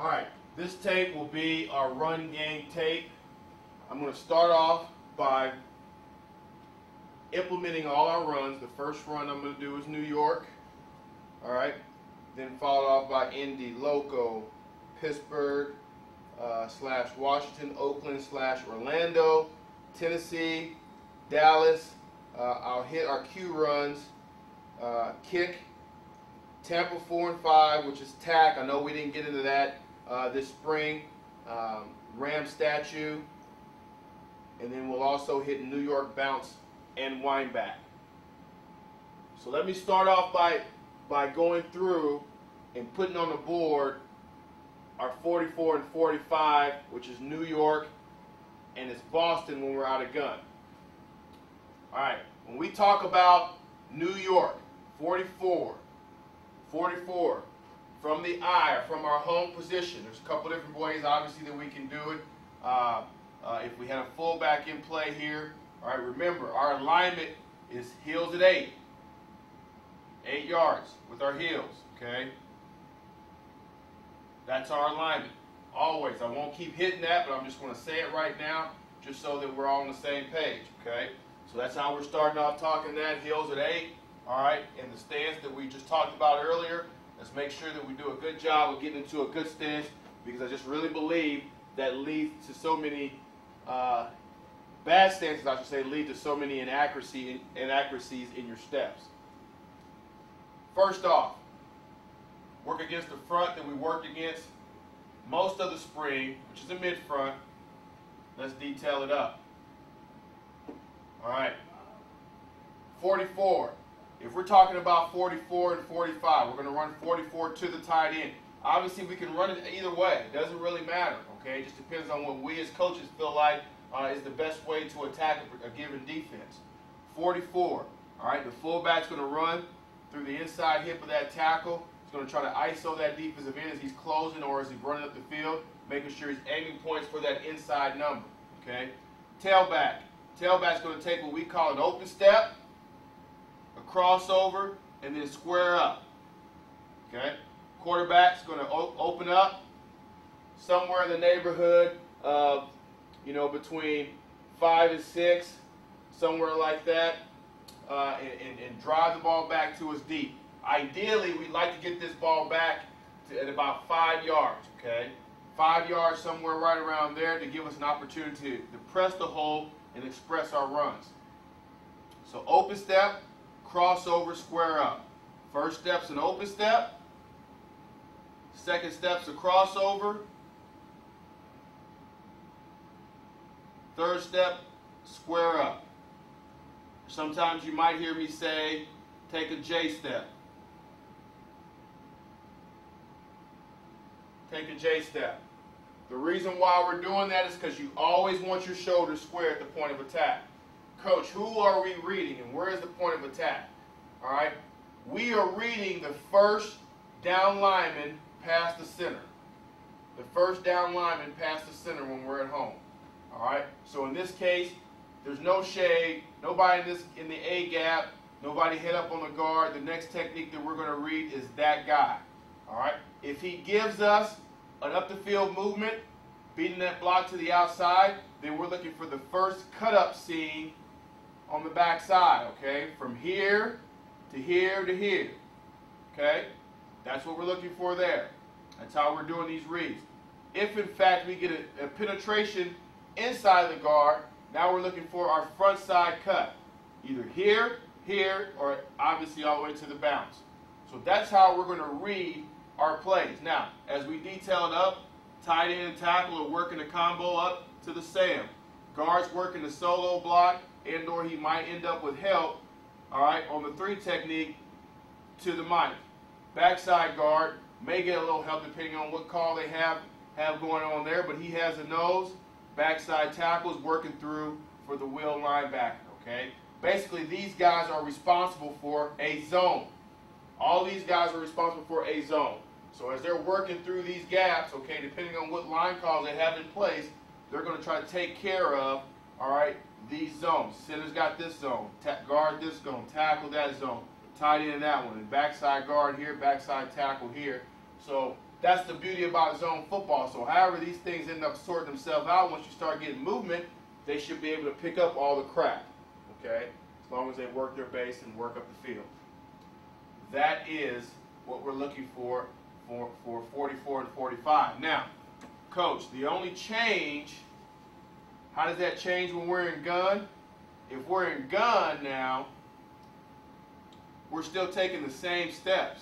Alright, this tape will be our run game tape. I'm going to start off by implementing all our runs. The first run I'm going to do is New York. Alright, then followed off by Indy, Loco, Pittsburgh, / Washington, Oakland / Orlando, Tennessee, Dallas. I'll hit our Q runs, kick, Tampa 4 and 5, which is tack. I know we didn't get into that this spring. Ram statue, and then we'll also hit New York bounce and wind back. So let me start off by going through and putting on the board our 44 and 45, which is New York, and it's Boston when we're out of gun. Alright, when we talk about New York, 44, from the eye, or from our home position, there's a couple different ways, obviously, that we can do it. If we had a fullback in play here, alright, remember, our alignment is heels at 8 yards with our heels, okay? That's our alignment, always. I won't keep hitting that, but I'm just going to say it right now, just so that we're all on the same page, okay? So that's how we're starting off talking that, heels at 8, all right, and the stance that we just talked about earlier. Let's make sure that we do a good job of getting into a good stance, because I just really believe that leads to so many bad stances, I should say, lead to so many inaccuracies in your steps. First off, work against the front that we worked against most of the spring, which is the mid front. Let's detail it up. All right, 44. If we're talking about 44 and 45, we're going to run 44 to the tight end. Obviously, we can run it either way. It doesn't really matter, okay? It just depends on what we as coaches feel like is the best way to attack a given defense. 44, all right? The fullback's going to run through the inside hip of that tackle. He's going to try to ISO that defensive end as he's closing or as he's running up the field, making sure he's aiming points for that inside number, okay? Tailback. Tailback's going to take what we call an open step, a crossover, and then square up, okay? Quarterback's going to open up somewhere in the neighborhood of, between 5 and 6, somewhere like that, and drive the ball back to us deep. Ideally, we'd like to get this ball back at about 5 yards, okay? 5 yards, somewhere right around there, to give us an opportunity to press the hole and express our runs. So open step, crossover, square up. First step's an open step. Second step's a crossover. Third step, square up. Sometimes you might hear me say, take a J step. Take a J step. The reason why we're doing that is because you always want your shoulders square at the point of attack. Coach, who are we reading and where is the point of attack? All right, we are reading the first down lineman past the center. The first down lineman past the center when we're at home. All right, so in this case, there's no shade, nobody in the A gap, nobody head up on the guard. The next technique that we're going to read is that guy. All right, if he gives us an up the field movement, beating that block to the outside, then we're looking for the first cut up seam on the back side, okay? From here to here to here, okay? That's what we're looking for there. That's how we're doing these reads. If, in fact, we get a penetration inside the guard, now we're looking for our front side cut. Either here, here, or obviously all the way to the bounce. So that's how we're going to read our plays. Now, as we detail it up, tight end and tackle are working the combo up to the Sam. Guard's working the solo block, and or he might end up with help, all right, on the 3 technique to the Mike. Backside guard may get a little help depending on what call they have going on there, but he has a nose. Backside tackle is working through for the wheel linebacker, okay? Basically, these guys are responsible for a zone. All these guys are responsible for a zone. So as they're working through these gaps, okay, depending on what line calls they have in place, they're going to try to take care of, all right, these zones. Center's got this zone, guard this zone, tackle that zone, tight end that one, and backside guard here, backside tackle here. So that's the beauty about zone football. So however these things end up sorting themselves out, once you start getting movement, they should be able to pick up all the crap, okay? As long as they work their base and work up the field. That is what we're looking for 44 and 45. Now, Coach, the only change, how does that change when we're in gun? If we're in gun now, we're still taking the same steps.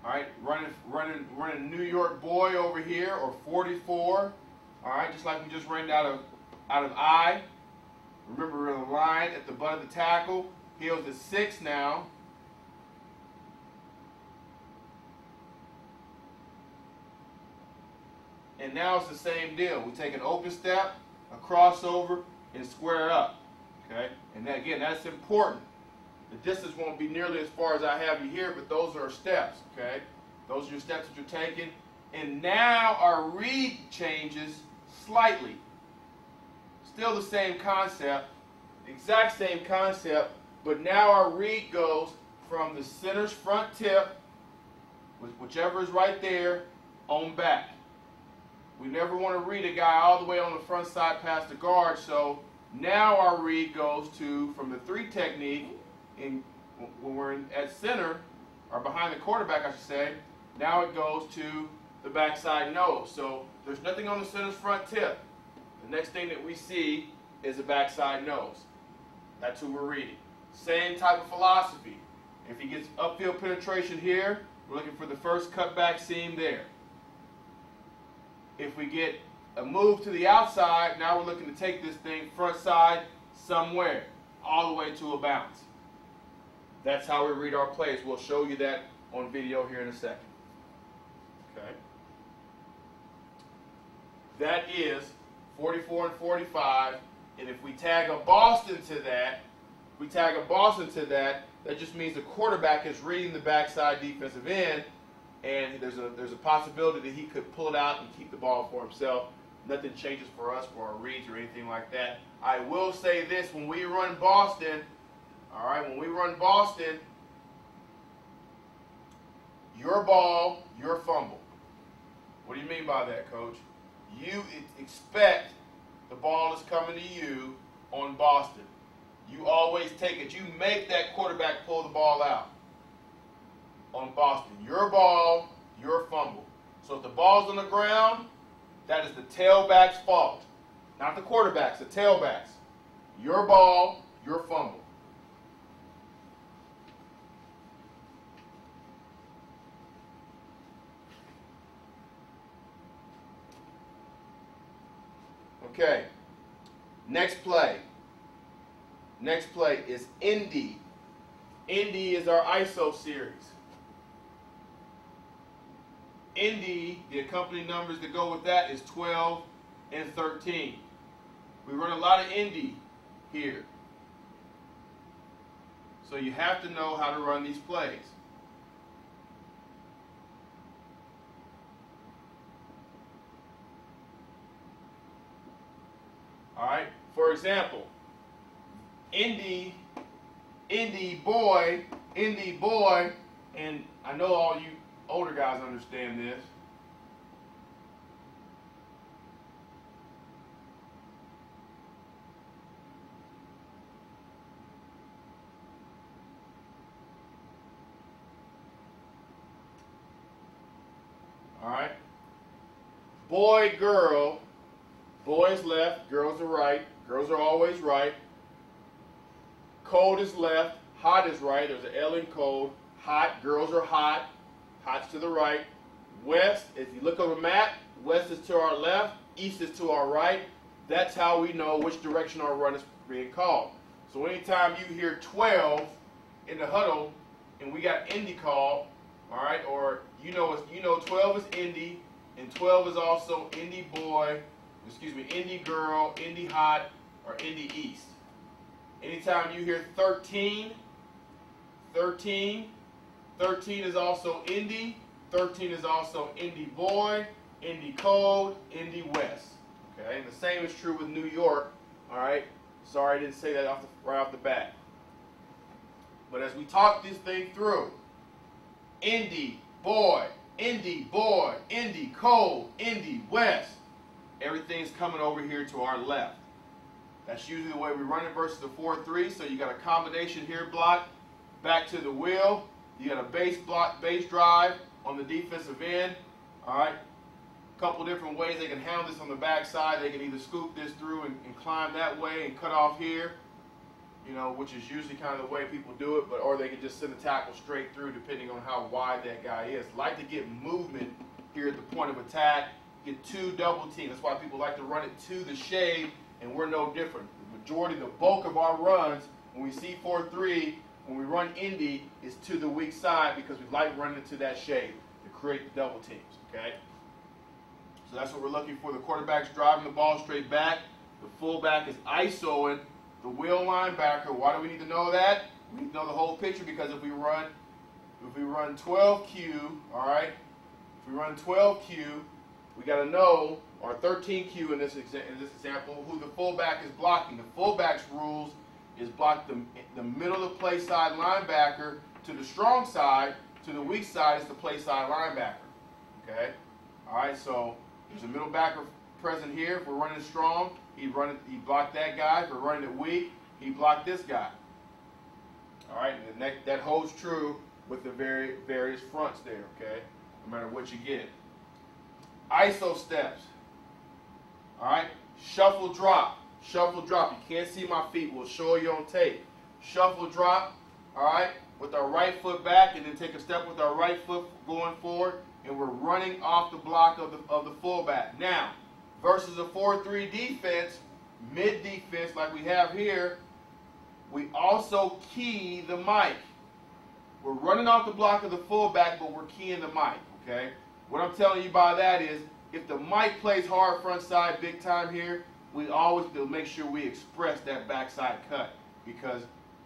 All right, running New York boy over here, or 44. All right, just like we just ran out of I. Remember, we're in the line at the butt of the tackle. Heels at 6 now. And now it's the same deal. We take an open step, a crossover, and square up. Okay, and that, again, that's important. The distance won't be nearly as far as I have you here, but those are steps, okay? Those are your steps that you're taking. And now our read changes slightly. Still the same concept, exact same concept, but now our read goes from the center's front tip, whichever is right there, on back. We never want to read a guy all the way on the front side past the guard, so now our read goes to, from the 3 technique, when we're at center, or behind the quarterback, I should say, now it goes to the backside nose. So there's nothing on the center's front tip. The next thing that we see is a backside nose. That's who we're reading. Same type of philosophy. If he gets upfield penetration here, we're looking for the first cutback seam there. If we get a move to the outside, now we're looking to take this thing front side somewhere, all the way to a bounce. That's how we read our plays. We'll show you that on video here in a second. Okay. That is 44 and 45. And if we tag a Boston to that, that just means the quarterback is reading the backside defensive end, and there's a possibility that he could pull it out and keep the ball for himself. Nothing changes for us for our reads or anything like that. I will say this, when we run Boston, all right, when we run Boston, your ball, your fumble. What do you mean by that, Coach? You expect the ball is coming to you on Boston. You always take it. You make that quarterback pull the ball out on Boston. Your ball, your fumble. So if the ball's on the ground, that is the tailback's fault. Not the quarterback's, the tailback's. Your ball, your fumble. Okay, next play. Next play is Indy. Indy is our ISO series. Indy, the accompanying numbers that go with that is 12 and 13. We run a lot of Indy here. So you have to know how to run these plays. All right, for example, Indy boy, and I know all you older guys understand this. All right, boy, girl. Boys left, girls are right. Girls are always right. Cold is left, hot is right. There's an L in cold. Hot, girls are hot. Hot's to the right. West, if you look on the map, west is to our left, east is to our right. That's how we know which direction our run is being called. So anytime you hear 12 in the huddle and we got Indy called, all right, or you know 12 is Indy and 12 is also Indy boy, Indy girl, Indy hot, or Indy east. Anytime you hear 13 is also Indy, 13 is also Indy boy, Indy cold, Indy west. Okay, and the same is true with New York. All right, sorry I didn't say that right off the bat. But as we talk this thing through, Indy boy, Indy, Boy, Indy, Cole, Indy, West. Everything's coming over here to our left. That's usually the way we run it versus the 4-3. So you got a combination here block, back to the wheel. You got a base block, base drive on the defensive end. All right. A couple different ways they can handle this on the backside. They can either scoop this through and climb that way and cut off here, you know, which is usually kind of the way people do it, but or they can just send a tackle straight through depending on how wide that guy is. Like to get movement here at the point of attack, get two double teams. That's why people like to run it to the shade, and we're no different. The majority, the bulk of our runs, when we see 4-3, when we run Indy, is to the weak side because we like running it to that shade to create the double teams, okay? So that's what we're looking for. The quarterback's driving the ball straight back. The fullback is ISOing the wheel linebacker. Why do we need to know that? We need to know the whole picture because if we run 12Q, all right, if we run 12Q, we got to know, or 13Q in this example, who the fullback is blocking. The fullback's rules is block the middle of the play side linebacker to the strong side, to the weak side is the play side linebacker. Okay? All right, so there's a middle backer present here. If we're running strong, he blocked that guy. If we're running it weak, he blocked this guy. All right, and that holds true with the various fronts there, okay? No matter what you get. ISO steps. All right, shuffle drop. Shuffle drop. You can't see my feet. We'll show you on tape. Shuffle drop, all right, with our right foot back, and then take a step with our right foot going forward, and we're running off the block of the fullback. Now, versus a 4-3 defense, mid defense like we have here, we also key the mic. We're running off the block of the fullback, but we're keying the mic, okay? What I'm telling you by that is, if the mic plays hard front side big time here, we always do make sure we express that backside cut, because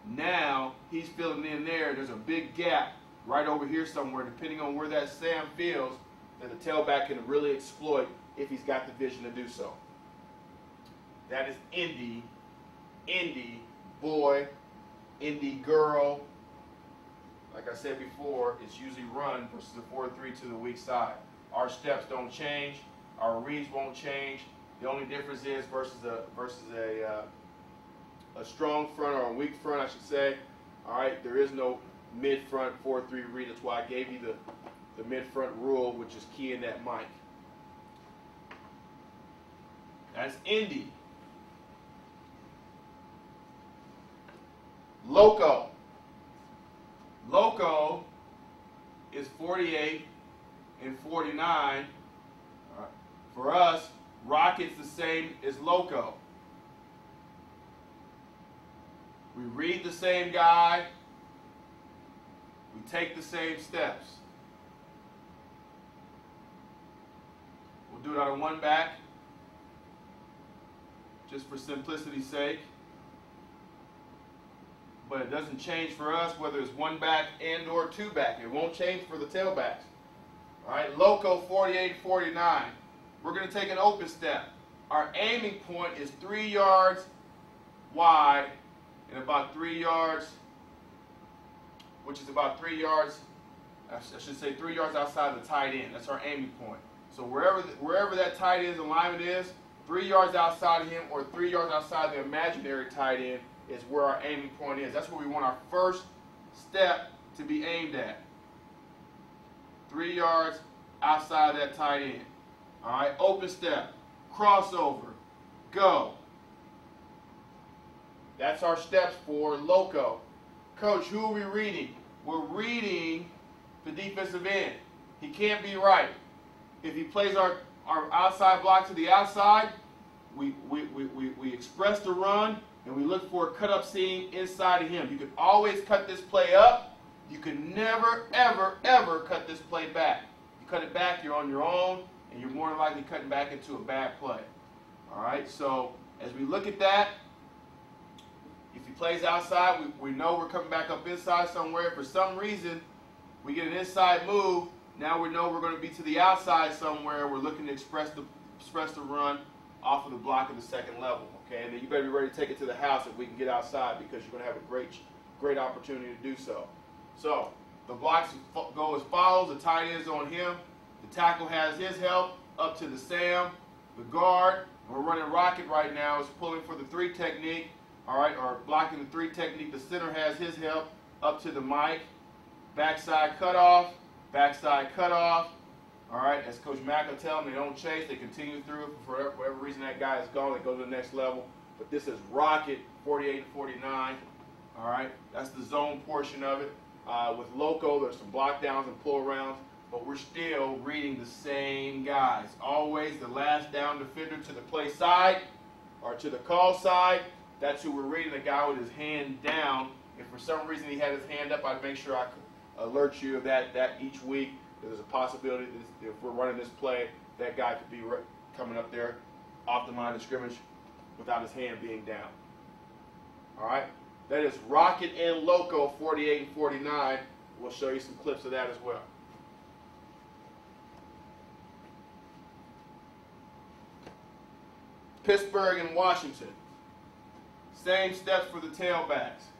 now he's filling in there. There's a big gap right over here somewhere, depending on where that Sam feels, that the tailback can really exploit if he's got the vision to do so. That is Indy, Indy boy, Indy girl. Like I said before, it's usually run versus the 4-3 to the weak side. Our steps don't change. Our reads won't change. The only difference is versus a strong front or a weak front, I should say. All right, there is no mid-front 4-3 read. That's why I gave you the mid-front rule, which is keying that mic. That's Indy. Loco. Loco is 48 and 49. For us, Rocket's the same as Loco. We read the same guy. We take the same steps. We'll do it on one back, just for simplicity's sake. But it doesn't change for us whether it's one back and or two back. It won't change for the tailbacks. All right, Loco 48-49. We're going to take an open step. Our aiming point is 3 yards wide and about 3 yards, which is about 3 yards, I should say 3 yards outside the tight end. That's our aiming point. So wherever that tight end's alignment is, 3 yards outside of him or 3 yards outside the imaginary tight end is where our aiming point is. That's where we want our first step to be aimed at. 3 yards outside that tight end. All right, open step, crossover, go. That's our steps for Loco. Coach, who are we reading? We're reading the defensive end. He can't be right. If he plays our outside block to the outside, we express the run, and we look for a cut-up seam inside of him. You can always cut this play up. You can never, ever, ever cut this play back. You cut it back, you're on your own, and you're more than likely cutting back into a bad play. All right, so as we look at that, if he plays outside, we know we're coming back up inside somewhere. For some reason, we get an inside move. Now we know we're going to be to the outside somewhere. We're looking to express the run off of the block of the second level. Okay, and then you better be ready to take it to the house if we can get outside, because you're going to have a great opportunity to do so. So The blocks go as follows. The tight end is on him. The tackle has his help up to the Sam. The guard, we're running rocket right now, is pulling for the 3 technique, all right, or blocking the 3 technique. The center has his help up to the Mike. Backside cutoff, all right, as Coach Mack will tell them, they don't chase, they continue through. For whatever reason that guy is gone, they go to the next level. But this is rocket, 48 and 49, all right, that's the zone portion of it. With Loco, there's some block downs and pull arounds, but we're still reading the same guys. Always the last down defender to the play side or to the call side. That's who we're reading, the guy with his hand down. If for some reason he had his hand up, I'd make sure I could alert you of that each week. There's a possibility that if we're running this play, that guy could be coming up there off the line of scrimmage without his hand being down. All right? That is Rocket and Loco, 48 and 49. We'll show you some clips of that as well. Pittsburgh and Washington. Same steps for the tailbacks.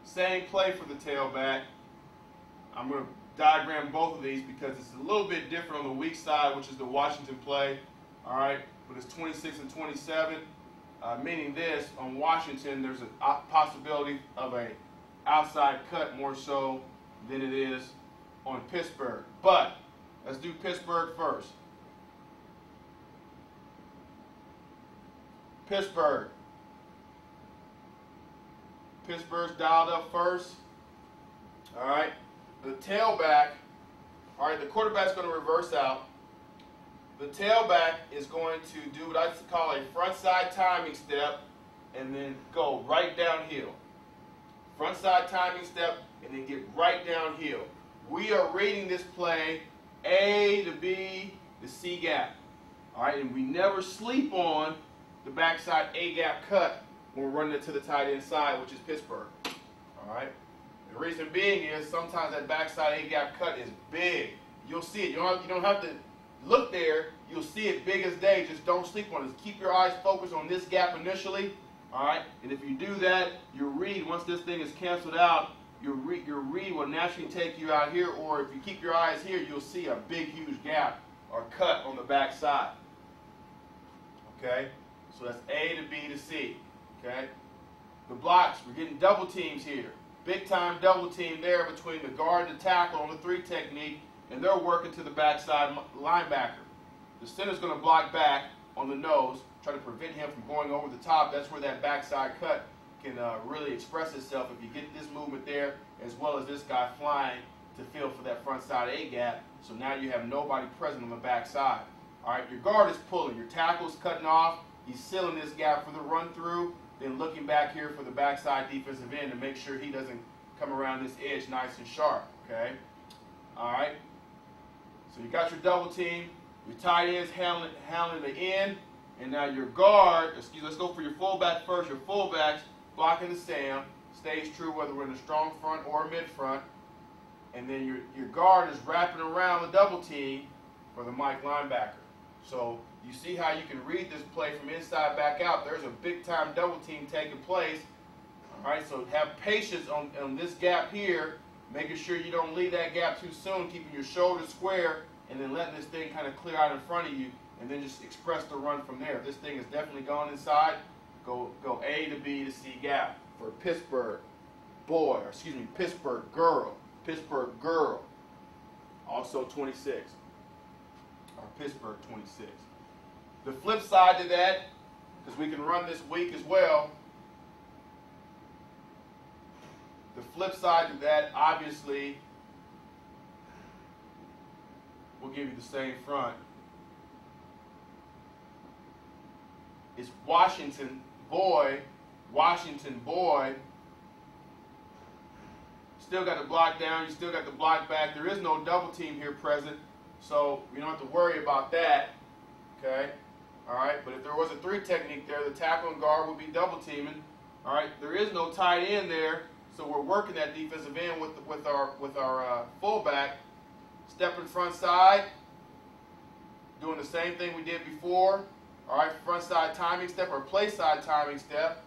Same play for the tailback. I'm going to diagram both of these because it's a little bit different on the weak side, which is the Washington play. All right, but it's 26 and 27. Meaning this, on Washington, there's a possibility of a outside cut more so than it is on Pittsburgh. But let's do Pittsburgh first. Pittsburgh's dialed up first. All right, the tailback, all right, the quarterback's going to reverse out. The tailback is going to do what I call a front side timing step and then go right downhill. Front side timing step and then get right downhill. We are reading this play A to B to C gap. All right, and we never sleep on the backside A gap cut when we're running it to the tight end side, which is Pittsburgh. All right. The reason being is sometimes that backside A gap cut is big. You'll see it. You don't have to look there. You'll see it big as day. Just don't sleep on it. Just keep your eyes focused on this gap initially. All right. And if you do that, your read, once this thing is canceled out, your read will naturally take you out here. Or if you keep your eyes here, you'll see a big, huge gap or cut on the backside. Okay. So that's A to B to C. Okay. The blocks, we're getting double teams here. Big time double team there between the guard and the tackle on the 3 technique, and they're working to the backside linebacker. The center's going to block back on the nose, try to prevent him from going over the top. That's where that backside cut can really express itself if you get this movement there, as well as this guy flying to feel for that front side A gap. So now you have nobody present on the backside. All right, your guard is pulling, your tackle's cutting off. He's sealing this gap for the run through. Then looking back here for the backside defensive end to make sure he doesn't come around this edge nice and sharp, okay? All right? So you got your double team, your tight ends handling the end, and now your guard, let's go for your fullback first. Your fullback's blocking the Sam, stays true whether we're in a strong front or a mid front, and then your guard is wrapping around the double team for the Mike linebacker. So you see how you can read this play from inside back out. There's a big-time double team taking place. All right, so have patience on this gap here, making sure you don't leave that gap too soon, keeping your shoulders square, and then letting this thing kind of clear out in front of you, and then just express the run from there. If this thing is definitely gone inside, go A to B to C gap for Pittsburgh girl. Also 26, or Pittsburgh 26. The flip side to that, because we can run this week as well, the flip side to that, obviously, will give you the same front. It's Washington boy. Still got the block down, you still got the block back. There is no double team here present, so you don't have to worry about that. Okay? All right, but if there was a 3 technique there, the tackle and guard would be double teaming. All right, there is no tight end there, so we're working that defensive end with our fullback, stepping front side, doing the same thing we did before. All right, front side timing step or play side timing step,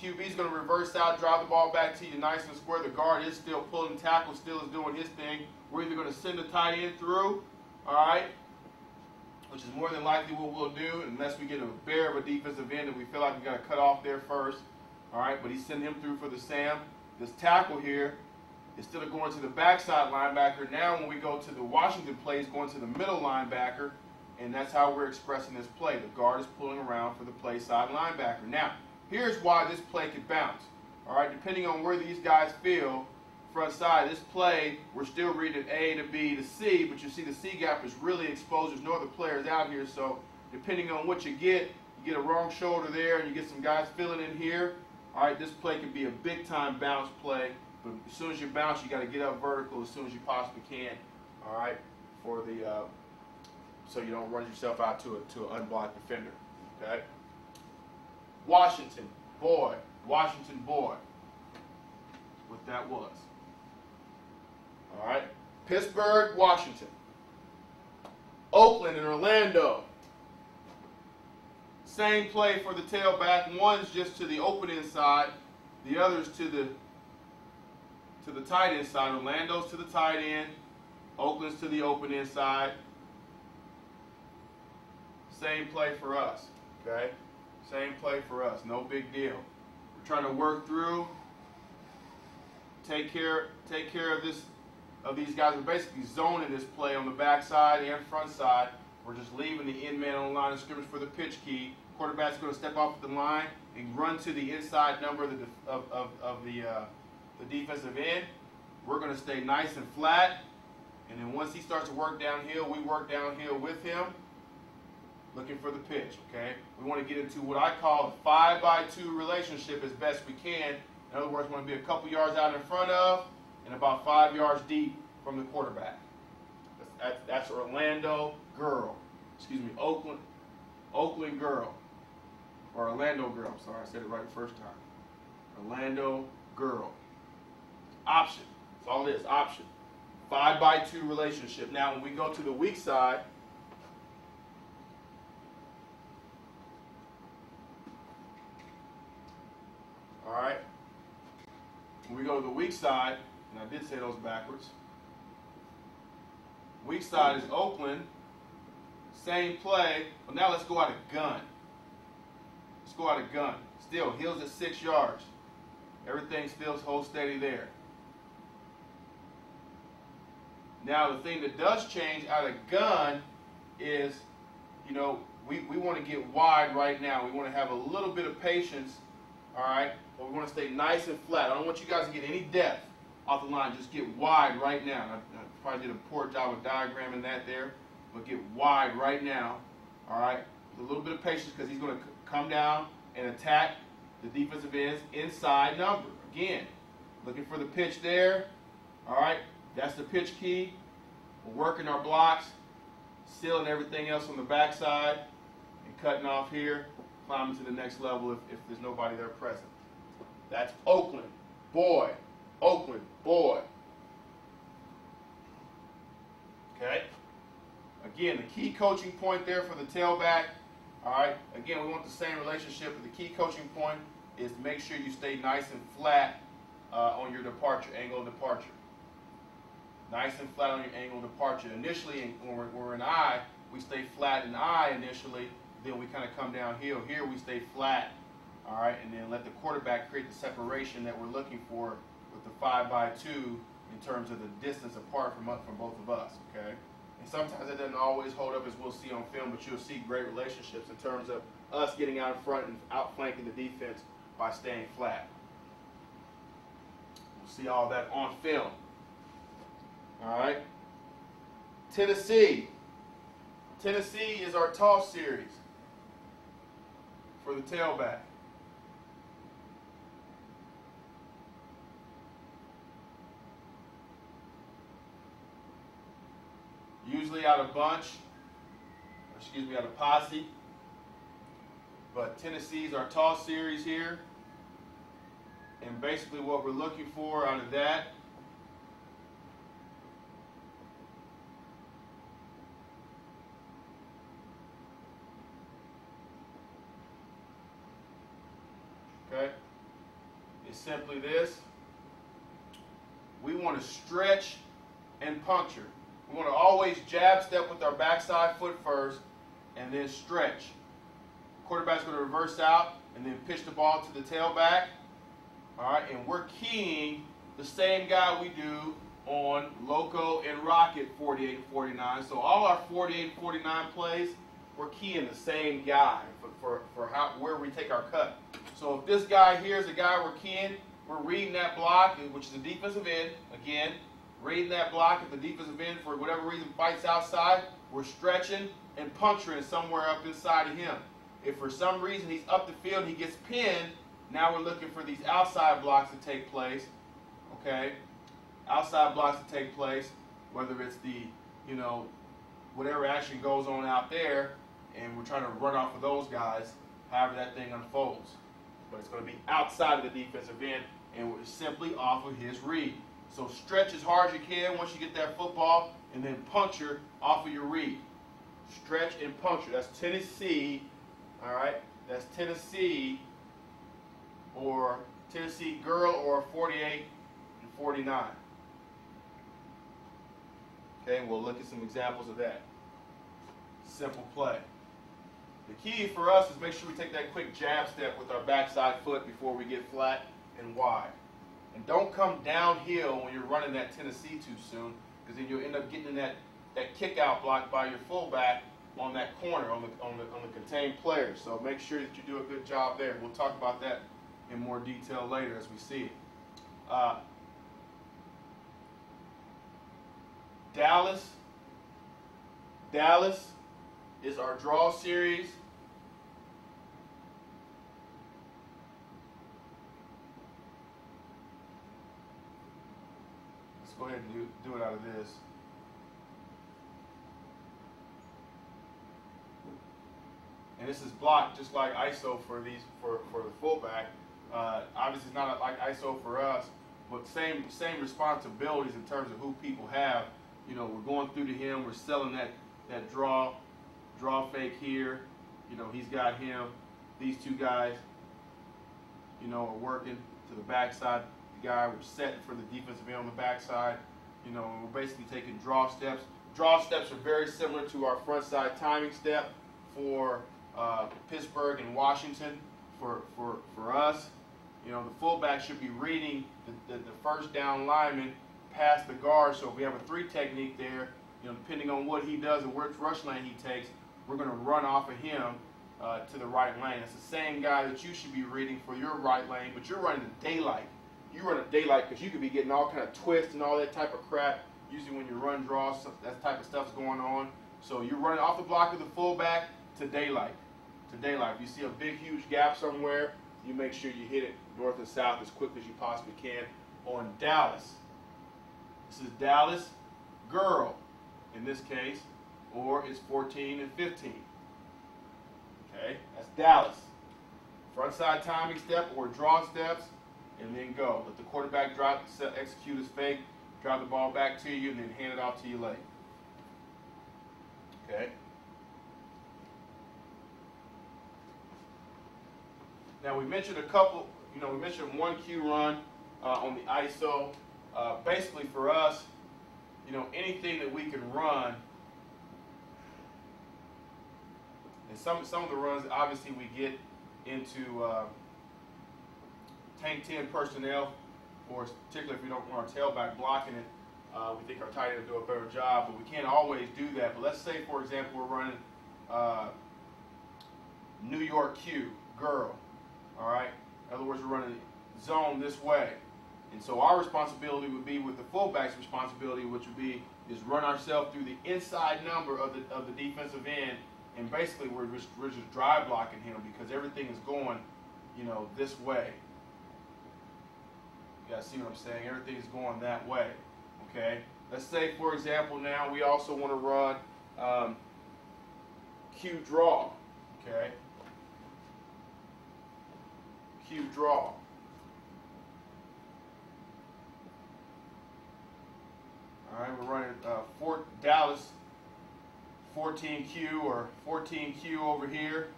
QB is going to reverse out, drive the ball back to you nice and square. The guard is still pulling tackle, still is doing his thing. We're either going to send the tight end through, all right, which is more than likely what we'll do, unless we get a bear of a defensive end that we feel like we got to cut off there first, all right. But he's sending him through for the Sam. This tackle here, instead of going to the backside linebacker, now when we go to the Washington play, he's going to the middle linebacker, and that's how we're expressing this play. The guard is pulling around for the play side linebacker. Now, here's why this play could bounce. All right, depending on where these guys feel, front side, this play, we're still reading A to B to C, but you see the C gap is really exposed. There's no other players out here, so depending on what you get a wrong shoulder there, and you get some guys filling in here. All right, this play could be a big-time bounce play, but as soon as you bounce, you got to get up vertical as soon as you possibly can. All right, for the so you don't run yourself out to an unblocked defender. Okay. Washington boy, what that was. All right, Pittsburgh, Washington, Oakland and Orlando. Same play for the tailback. One's just to the open inside, the other's to the tight end side. Orlando's to the tight end, Oakland's to the open inside. Same play for us, okay? Same play for us, no big deal. We're trying to work through, take care of these guys. We're basically zoning this play on the backside and front side. We're just leaving the end man on the line of scrimmage for the pitch key. Quarterback's going to step off the line and run to the inside number of the defensive end. We're going to stay nice and flat, and then once he starts to work downhill, we work downhill with him, looking for the pitch, okay? We want to get into what I call the 5-by-2 relationship as best we can. In other words, we want to be a couple yards out in front of and about 5 yards deep from the quarterback. That's Orlando girl. Excuse me, Oakland girl. Or Orlando girl. I'm sorry, I said it right the first time. Orlando girl. Option. That's all it is, option. 5-by-2 relationship. Now, when we go to the weak side, all right, when we go to the weak side, and I did say those backwards, weak side is Oakland, same play, but now let's go out of gun. Let's go out of gun. Still, heels at 6 yards. Everything still holds steady there. Now, the thing that does change out of gun is, you know, we want to get wide right now. We want to have a little bit of patience, all right? But we want to stay nice and flat. I don't want you guys to get any depth off the line. Just get wide right now. I probably did a poor job of diagramming that there, but get wide right now, all right? With a little bit of patience because he's going to come down and attack the defensive ends inside number. Again, looking for the pitch there, all right? That's the pitch key. We're working our blocks, sealing everything else on the backside, and cutting off here, climbing to the next level if there's nobody there present. That's Oakland boy. Oakland boy. Okay? Again, the key coaching point there for the tailback, all right? Again, we want the same relationship, but the key coaching point is to make sure you stay nice and flat on your departure, angle of departure. Nice and flat on your angle of departure. Initially, when we're in I, we stay flat in I initially, then we kind of come downhill. Here we stay flat, all right, and then let the quarterback create the separation that we're looking for with the 5-by-2 in terms of the distance apart from both of us, okay? And sometimes that doesn't always hold up as we'll see on film, but you'll see great relationships in terms of us getting out in front and outflanking the defense by staying flat. We'll see all that on film. All right. Tennessee. Tennessee is our toss series for the tailback. Usually out of bunch, or excuse me, out of posse. But Tennessee's our toss series here. And basically what we're looking for out of that okay? is simply this. We want to stretch and puncture. We want to always jab step with our backside foot first and then stretch. Quarterback's going to reverse out and then pitch the ball to the tailback. All right, and we're keying the same guy we do on Loco and Rocket 48 and 49. So all our 48 and 49 plays, we're keying the same guy for where we take our cut. So if this guy here is the guy we're keying, we're reading that block, which is the defensive end. Again, reading that block. If the defensive end, for whatever reason, fights outside, we're stretching and puncturing somewhere up inside of him. If for some reason he's up the field and he gets pinned, now we're looking for these outside blocks to take place. Okay? Outside blocks to take place, whether it's the, whatever action goes on out there, and we're trying to run off of those guys, however that thing unfolds. But it's going to be outside of the defensive end, and we're simply off of his read. So stretch as hard as you can once you get that football, and then puncture off of your read. Stretch and puncture. That's Tennessee, all right? That's Tennessee, or Tennessee girl, or 48 and 49. Okay, we'll look at some examples of that. Simple play. The key for us is make sure we take that quick jab step with our backside foot before we get flat and wide. And don't come downhill when you're running that Tennessee too soon, because then you'll end up getting in that kick out block by your fullback on that corner, on the contained player. So make sure that you do a good job there. We'll talk about that in more detail later as we see it. Dallas is our draw series. Let's go ahead and do it out of this. And this is blocked just like ISO for the fullback. Obviously, it's not like ISO for us, but same responsibilities in terms of who people have. We're going through to him. We're selling that draw fake here. He's got him. These two guys, are working to the backside. The guy, we're setting for the defensive end on the backside. We're basically taking draw steps. Draw steps are very similar to our front side timing step for Pittsburgh and Washington. For us, the fullback should be reading the first down lineman past the guard. So if we have a 3 technique there, depending on what he does and which rush lane he takes, we're going to run off of him to the right lane. It's the same guy that you should be reading for your right lane, but you're running the daylight. You run a daylight because you could be getting all kind of twists and all that type of crap. Usually when you run draws, that type of stuff's going on. So you're running off the block of the fullback to daylight. If you see a big, huge gap somewhere, you make sure you hit it north and south as quick as you possibly can on Dallas. This is Dallas girl in this case, or it's 14 and 15. Okay, that's Dallas. Front side timing step or draw steps, and then go. Let the quarterback execute his fake, drive the ball back to you, and then hand it off to your leg. Okay. Now we mentioned a couple, we mentioned 1Q run on the ISO. Basically for us, anything that we can run, and some of the runs, obviously we get into tank 10 personnel, or particularly if we don't want our tailback blocking it, we think our tight end will do a better job, but we can't always do that. But let's say, for example, we're running New York Q, girl. All right. In other words, we're running zone this way, and so our responsibility would be with the fullback's responsibility, which would be is run ourselves through the inside number of the defensive end, and basically we're just drive blocking him because everything is going, this way. You guys see what I'm saying? Everything is going that way. Okay. Let's say, for example, now we also want to run Q draw. Okay. Q draw. All right, we're running Dallas 14Q or 14Q over here.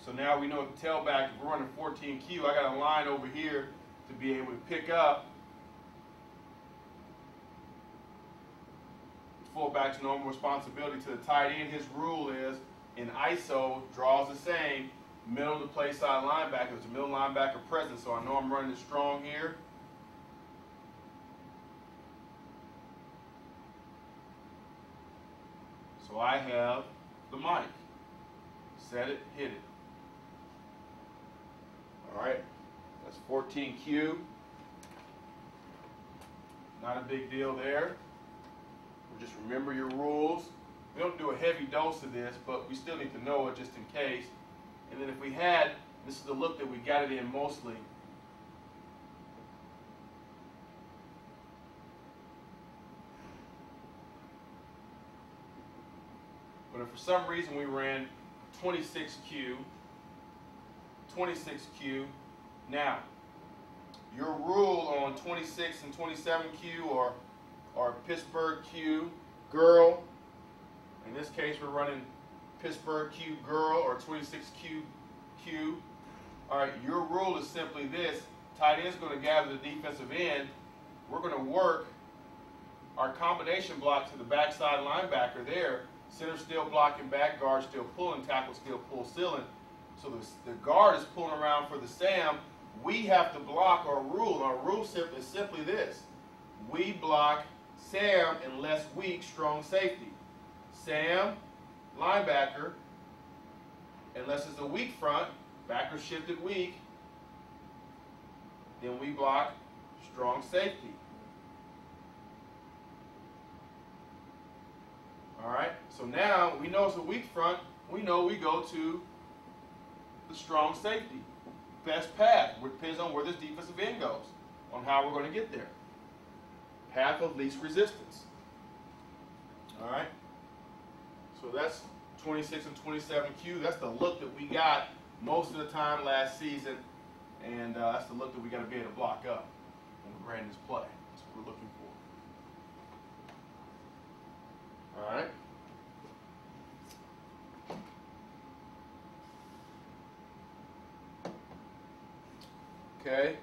So now we know at the tailback, if we're running 14Q, I got a line over here to be able to pick up fullback's normal responsibility to the tight end. His rule is in ISO, draws the same, middle to play side linebacker. There's a middle linebacker present, so I know I'm running it strong here. So I have the mic. Set it, hit it. All right, that's 14Q. Not a big deal there. Just remember your rules. We don't do a heavy dose of this, but we still need to know it just in case. And then if we had, this is the look that we got it in mostly. But if for some reason we ran 26Q, now your rule on 26 and 27Q or Pittsburgh Q girl. In this case, we're running Pittsburgh Q girl or 26Q. All right, your rule is simply this. Tight end's going to gather the defensive end. We're going to work our combination block to the backside linebacker there. Center still blocking back, guard still pulling, tackle still pull sealing. So the guard is pulling around for the Sam. We have to block our rule. Our rule is simply this. We block Sam and less weak, strong safety. Sam, linebacker, unless it's a weak front, backer shifted weak, then we block strong safety. All right, so now we know it's a weak front. We know we go to the strong safety. Best path, which depends on where this defensive end goes, on how we're going to get there. Path of least resistance. All right, so that's 26 and 27Q. That's the look that we got most of the time last season, and that's the look that we got to be able to block up when we ran this play. That's what we're looking for. All right. Okay.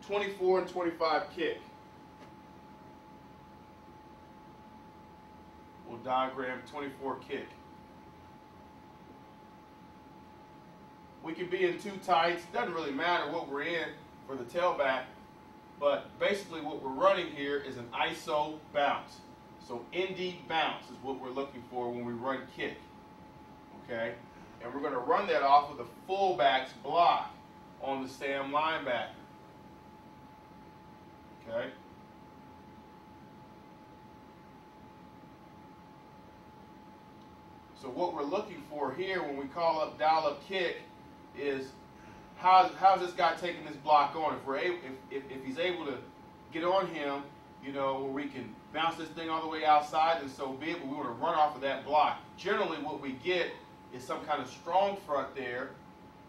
24 and 25 kick. We'll diagram 24 kick. We can be in two tights. Doesn't really matter what we're in for the tailback, but basically what we're running here is an ISO bounce. So ND bounce is what we're looking for when we run kick. Okay? And we're going to run that off of the fullback's block on the Sam linebacker. Okay? So what we're looking for here when we call up dial up kick is how's this guy taking this block on? If we're able, if he's able to get on him, you know, where we can bounce this thing all the way outside, and so be it, but we want to run off of that block. Generally what we get is some kind of strong front there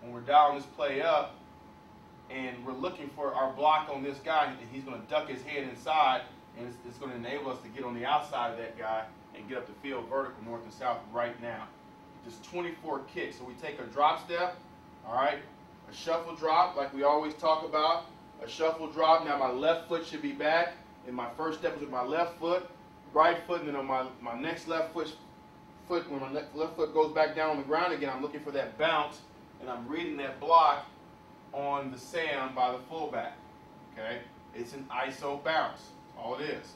when we're dialing this play up, and we're looking for our block on this guy, and he's going to duck his head inside, and it's going to enable us to get on the outside of that guy and get up the field vertical north and south right now. Just 24 kicks. So we take a drop step, all right, a shuffle drop like we always talk about, a shuffle drop. Now my left foot should be back, and my first step is with my left foot, right foot, and then on my next left foot, when my left foot goes back down on the ground again, I'm looking for that bounce, and I'm reading that block on the Sam by the fullback. Okay? It's an ISO bounce. That's all it is.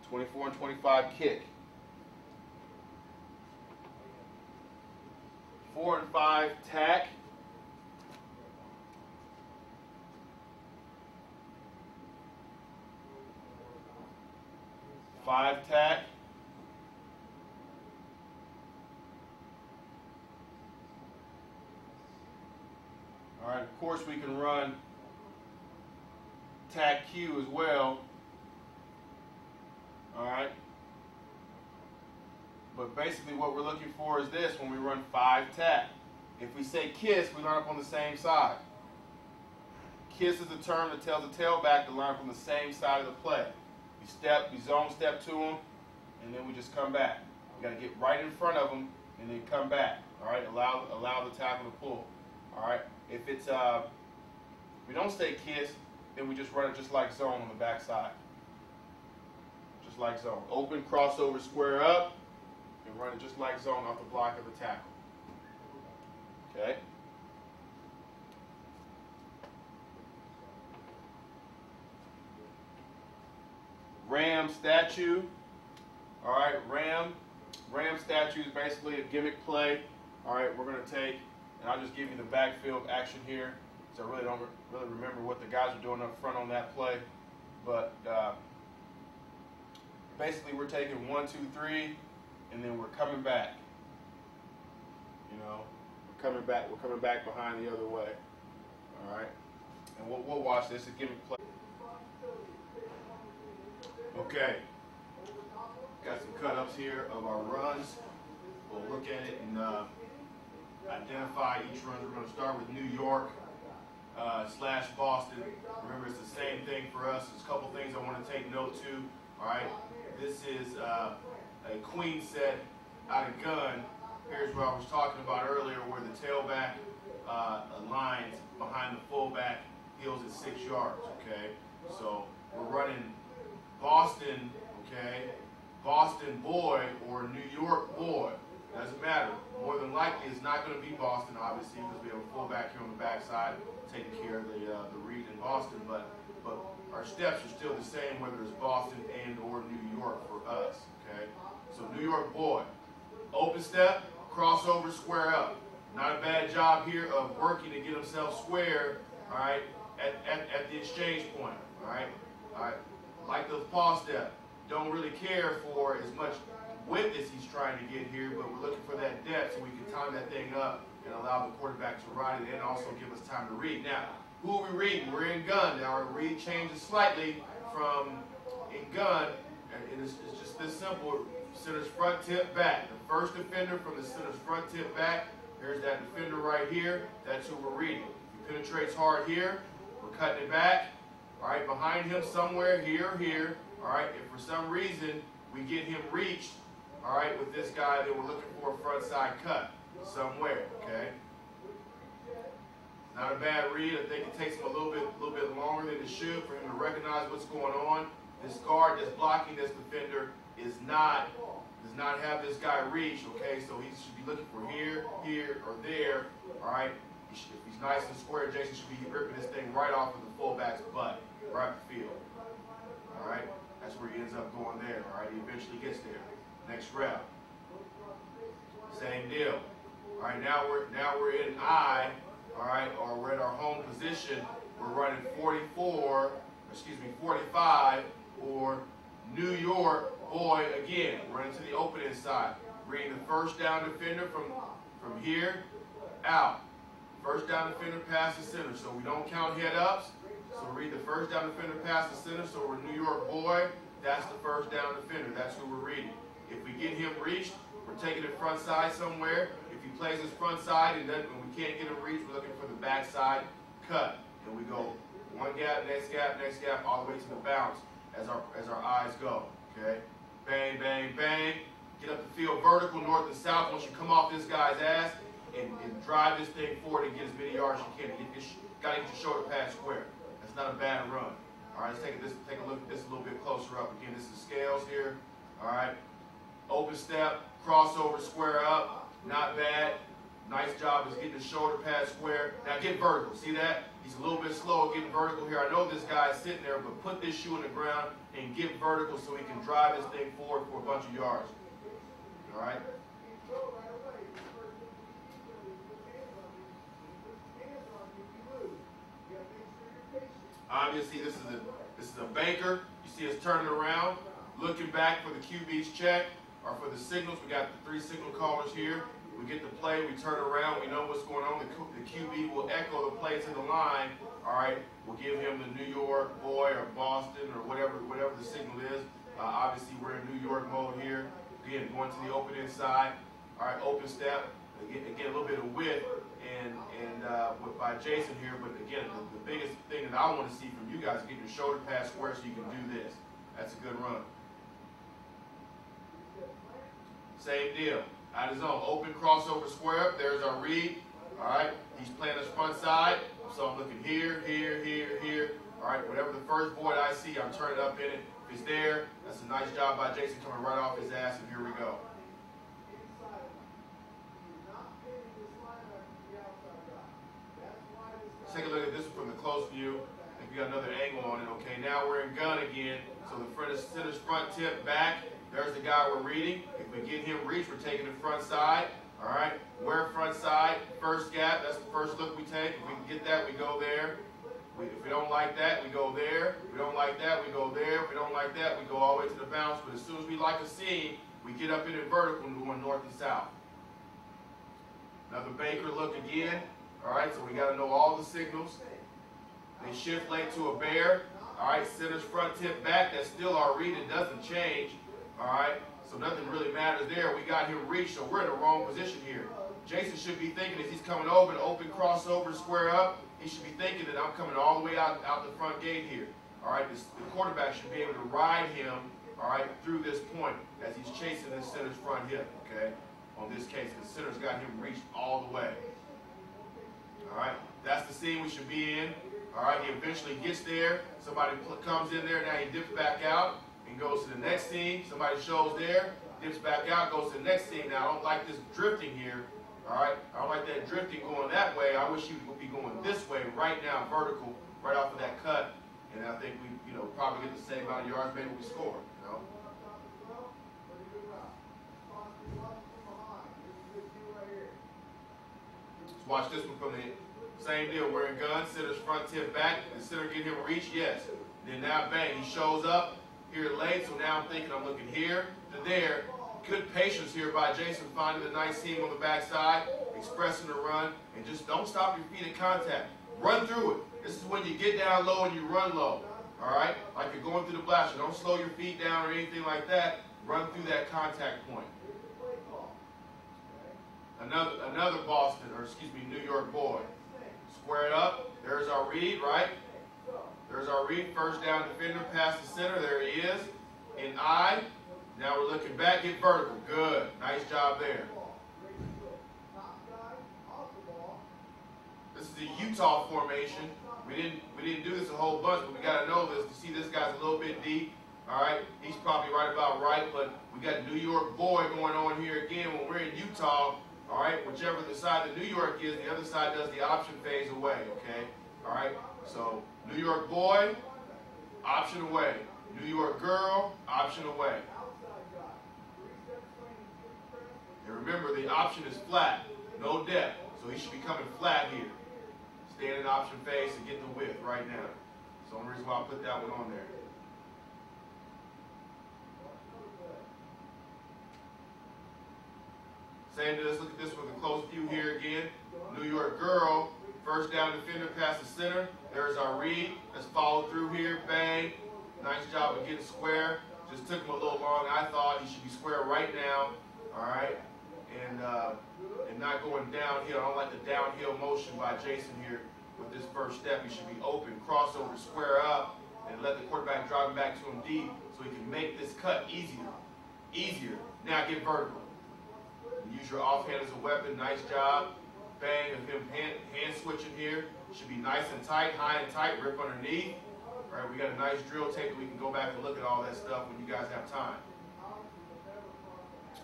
24 and 25 kick. 4 and 5 tack. 5 tack. All right, of course we can run tack Q as well. All right. But basically what we're looking for is this when we run 5 tack. If we say kiss, we line up on the same side. Kiss is the term that tells the tailback to line up on the same side of the play. We zone step to them, and then we just come back. We got to get right in front of them and then come back. All right, allow the tackle to pull. All right, if we don't stay kiss, then we just run it just like zone on the backside. Just like zone. Open, crossover, square up, and run it just like zone off the block of the tackle. Okay? Ram statue. All right, Ram statue is basically a gimmick play. All right, we're going to take, and I'll just give you the backfield action here, so I really don't remember what the guys are doing up front on that play. But basically, we're taking 1, 2, 3, and then we're coming back. You know, we're coming back behind the other way. All right, and we'll watch this, a gimmick play. Okay, got some cut-ups here of our runs. We'll look at it and identify each run. We're going to start with New York / Boston. Remember, it's the same thing for us. There's a couple things I want to take note to. All right, this is a queen set out of gun. Here's what I was talking about earlier, where the tailback aligns behind the fullback, heels at 6 yards. Okay, so we're running Boston, okay, Boston boy or New York boy, doesn't matter. More than likely it's not going to be Boston, obviously, because we have a fullback here on the backside taking care of the read in Boston, but our steps are still the same whether it's Boston and or New York for us, okay? So New York boy, open step, crossover, square up. Not a bad job here of working to get himself square, all right, at the exchange point, all right? All right. Like the paw step, don't really care for as much width as he's trying to get here, but we're looking for that depth so we can time that thing up and allow the quarterback to ride it and also give us time to read. Now, who are we reading? We're in gun. Now, our read changes slightly from in gun, and it's just this simple. Center's front tip back. The first defender from the center's front tip back, here's that defender right here. That's who we're reading. If he penetrates hard here, we're cutting it back. All right, behind him somewhere, here or here. All right, if for some reason we get him reached, all right, with this guy, then we're looking for a front side cut somewhere, okay? Not a bad read. I think it takes him a little bit longer than it should for him to recognize what's going on. This guard that's blocking this defender does not have this guy reached, okay? So he should be looking for here, or there, all right? If he's nice and square, Jason should be ripping this thing right off of the fullback's butt. Right up the field. All right, that's where he ends up going there. All right, he eventually gets there. Next rep. Same deal. All right, now we're in I. All right, or we're at our home position. We're running 45, or New York boy again. Running to the open inside. Reading the first down defender from here out. First down defender past the center, so we don't count head ups. So read the first down defender past the center, so we're New York boy, that's the first down defender, that's who we're reading. If we get him reached, we're taking it front side somewhere. If he plays his front side and we can't get him reached, we're looking for the backside cut. And we go one gap, next gap, all the way to the bounce as our eyes go, okay? Bang, bang, bang. Get up the field vertical, north and south. Once you come off this guy's ass and drive this thing forward and get as many yards as you can. Got to get your shoulder pad square. That's not a bad run. All right, let's take a look at this a little bit closer up. Again, this is scales here. All right, open step, crossover, square up. Not bad. Nice job is getting the shoulder pad square. Now get vertical. See that? He's a little bit slow at getting vertical here. I know this guy is sitting there, but put this shoe in the ground and get vertical so he can drive this thing forward for a bunch of yards. All right. Obviously, this is a banker. You see us turning around, looking back for the QB's check, or for the signals. We got the 3 signal callers here. We get the play, we turn around, we know what's going on. The QB will echo the play to the line. All right, we'll give him the New York boy or Boston or whatever the signal is. Obviously, we're in New York mode here. Again, going to the open inside. All right, open step. Again, a little bit of width and by Jason here, but again, the biggest thing that I want to see from you guys is getting your shoulder pad square so you can do this. That's a good run. Same deal. Out of zone, open crossover square up. There's our read. All right, he's playing his front side. So I'm looking here, here, here, here. All right, whatever the first void I see, I'm turning up in it. If it's there, that's a nice job by Jason coming right off his ass, and here we go. Let's take a look at this one from the close view. I think we got another angle on it. Okay, now we're in gun again. So the center's front tip back. There's the guy we're reading. If we get him reach, we're taking the front side. All right, where front side, first gap, that's the first look we take. If we can get that, we go there. If we don't like that, we go there. If we don't like that, we go there. If we don't like that, we go all the way to the bounce. But as soon as we like a seam, we get up in it vertical and going north and south. Another Baker look again. All right, so we got to know all the signals. They shift late to a bear. All right, center's front tip back. That's still our read. It doesn't change. All right, so nothing really matters there. We got him reach, so we're in the wrong position here. Jason should be thinking as he's coming over, an open crossover, square up. He should be thinking that I'm coming all the way out the front gate here. All right, the quarterback should be able to ride him, all right, through this point as he's chasing this center's front hip, okay, on this case, because center's got him reached all the way. All right, that's the scene we should be in. All right, he eventually gets there. Somebody comes in there, now he dips back out and goes to the next scene. Somebody shows there, dips back out, goes to the next scene. Now, I don't like this drifting here. All right, I don't like that drifting going that way. I wish he would be going this way right now, vertical, right off of that cut. And I think we, probably get the same amount of yards, maybe we score, Let's watch this one from the same deal. We're in gun, center's front tip back. The center get him a reach, yes. Then now, bang, he shows up here late. So now I'm thinking I'm looking here to there. Good patience here by Jason, finding the nice seam on the backside, expressing the run, and just don't stop your feet in contact. Run through it. This is when you get down low and you run low. All right? Like you're going through the blaster. Don't slow your feet down or anything like that. Run through that contact point. Another Boston, or excuse me, New York boy. Square it up. There's our read, right? There's our read. First down defender past the center. There he is. In I. Now we're looking back, get vertical. Good. Nice job there. This is the Utah formation. We didn't do this a whole bunch, but we got to know this. You see this guy's a little bit deep. All right. He's probably right about right, but we got New York boy going on here again when we're in Utah. All right. Whichever the side the New York is, the other side does the option phase away. Okay. All right. So New York boy, option away. New York girl, option away. And remember, the option is flat, no depth. So he should be coming flat here. Staying in option phase and getting the width right now. That's the only reason why I put that one on there. Same to this, look at this with a close view here again. New York girl, first down defender past the center. There's our read. Let's follow through here, bang. Nice job of getting square. Just took him a little long. I thought he should be square right now. All right. And not going downhill. I don't like the downhill motion by Jason here with this first step. He should be open, crossover, square up, and let the quarterback drive him back to him deep so he can make this cut easier. Now get vertical. Use your offhand as a weapon. Nice job. Bang of him hand switching here. Should be nice and tight, high and tight, rip underneath. All right, we got a nice drill tape. We can go back and look at all that stuff when you guys have time.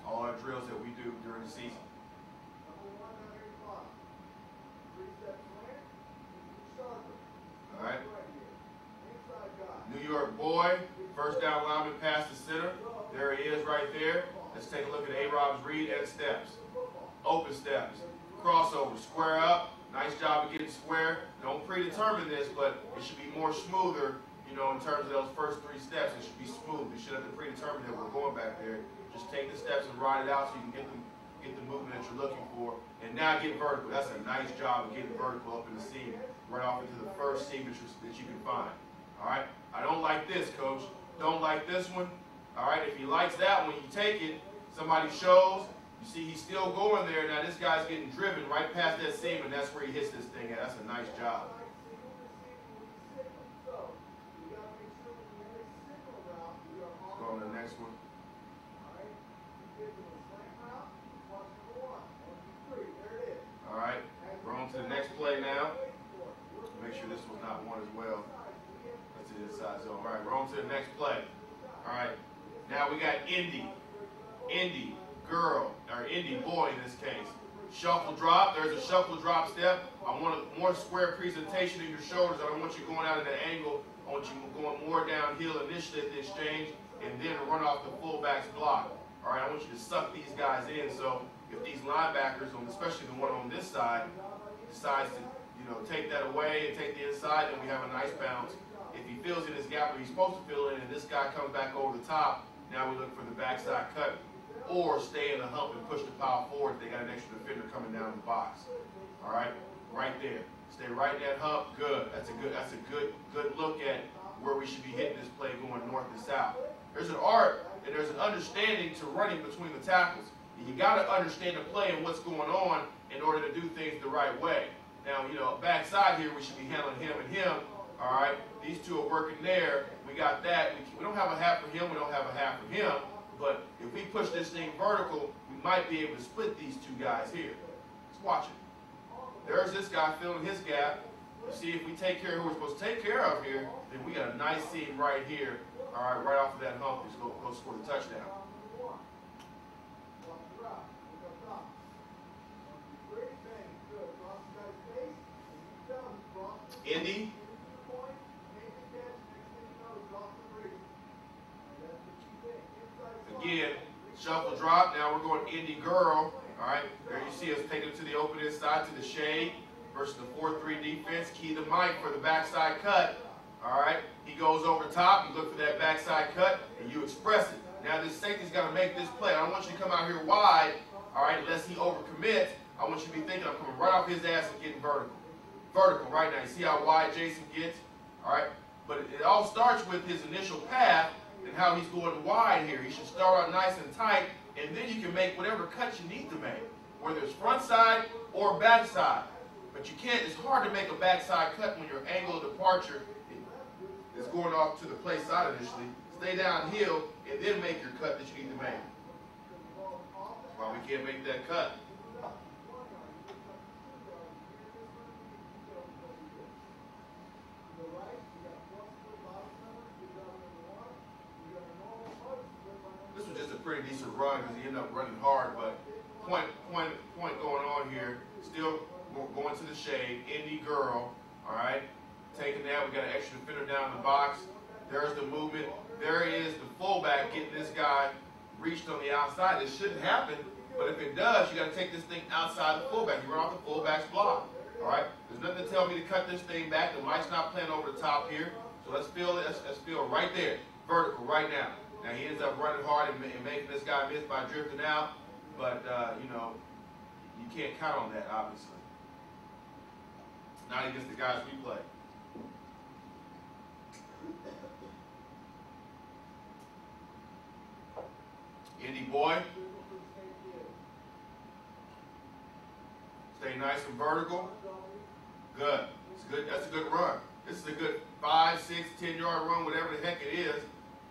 All our drills that we do during the season. All right. New York boy, first down lineman past the center. There he is right there. Let's take a look at A-Rob's read and steps. Open steps. Crossover, square up. Nice job of getting square. Don't predetermine this, but it should be more smoother, in terms of those first three steps. It should be smooth. You should have to predetermine that we're going back there. Just take the steps and ride it out so you can get the movement that you're looking for. And now get vertical. That's a nice job of getting vertical up in the seam, right off into the first seam that you can find. All right? I don't like this, coach. Don't like this one. All right? If he likes that one, you take it. Somebody shows. You see he's still going there. Now this guy's getting driven right past that seam, and that's where he hits this thing at. That's a nice job. Let's go on to the next one. All right, we're on to the next play now. not one as well. That's the inside zone. All right, we're on to the next play. All right, now we got Indy girl, or Indy boy in this case. Shuffle drop. There's a shuffle drop step. I want a more square presentation in your shoulders. I don't want you going out at an angle. I want you going more downhill initially at the exchange and then run off the fullback's block. All right, I want you to suck these guys in. So if these linebackers, especially the one on this side, decides to take that away and take the inside, then we have a nice bounce. If he fills in his gap where he's supposed to fill in and this guy comes back over the top, now we look for the backside cut or stay in the hump and push the power forward if they got an extra defender coming down the box. All right, right there. Stay right in that hump. Good. That's a good look at where we should be hitting this play going north and south. There's an art and there's an understanding to running between the tackles. You got to understand the play and what's going on in order to do things the right way. Now, backside here, we should be handling him and him. All right, these two are working there. We got that. We don't have a half for him. We don't have a half for him. But if we push this thing vertical, we might be able to split these two guys here. Let's watch it. There's this guy filling his gap. See, if we take care of who we're supposed to take care of here, then we got a nice seam right here. All right, right off of that hump, just go score the touchdown. Indy. Again, shuffle drop. Now we're going Indy girl. All right, there you see us take it to the open inside to the shade versus the 4-3 defense. Key to Mike for the backside cut. All right, he goes over top. You look for that backside cut and you express it. Now this safety's got to make this play. I don't want you to come out here wide. All right, unless he overcommits. I want you to be thinking I'm coming right off his ass and getting vertical. Vertical right now. You see how wide Jason gets? All right, but it all starts with his initial path and how he's going wide here. He should start out nice and tight, and then you can make whatever cuts you need to make, whether it's front side or back side. But you can't, it's hard to make a backside cut when your angle of departure is going off to the play side initially. Stay downhill and then make your cut that you need to make. That's why we can't make that cut. This was just a pretty decent run because he ended up running hard, but point going on here. Still going to the shade. Indy girl, all right. Taking that, we got an extra defender down the box. There's the movement. There is the fullback getting this guy reached on the outside. This shouldn't happen, but if it does, you got to take this thing outside the fullback. You run off the fullback's block, all right. There's nothing to tell me to cut this thing back. The Mike's not playing over the top here, so let's feel it. Let's feel right there, vertical right now. Now he ends up running hard and making this guy miss by drifting out, but you can't count on that, obviously. Not against the guys we play. Indy boy. Stay nice and vertical. Good. It's good. That's a good run. This is a good 5, 6, 10-yard run, whatever the heck it is.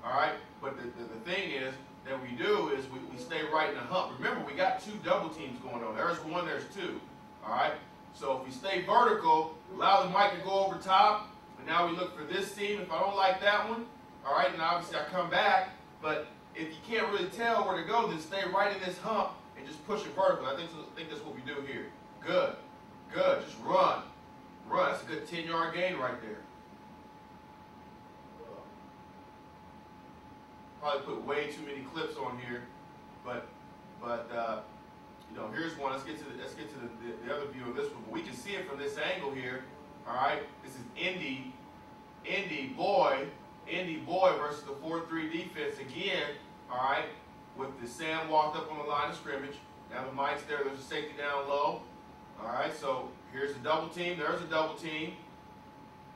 All right. But the thing is that we do is we stay right in the hump. Remember, we got 2 double teams going on. There's 1, there's 2. All right. So if we stay vertical, allow the Mike to go over top, and now we look for this seam. If I don't like that one, all right, and obviously I come back. But if you can't really tell where to go, then stay right in this hump and just push it vertical. I think that's what we do here. Good. Good. Just run. Run. That's a good 10-yard gain right there. Probably put way too many clips on here, but here's one. Let's get to the other view of this one. We can see it from this angle here. All right, this is Indy boy versus the 4-3 defense again. All right, with the Sam walked up on the line of scrimmage. Now the Mike's there. There's a safety down low. All right, so here's a double team. There's a double team.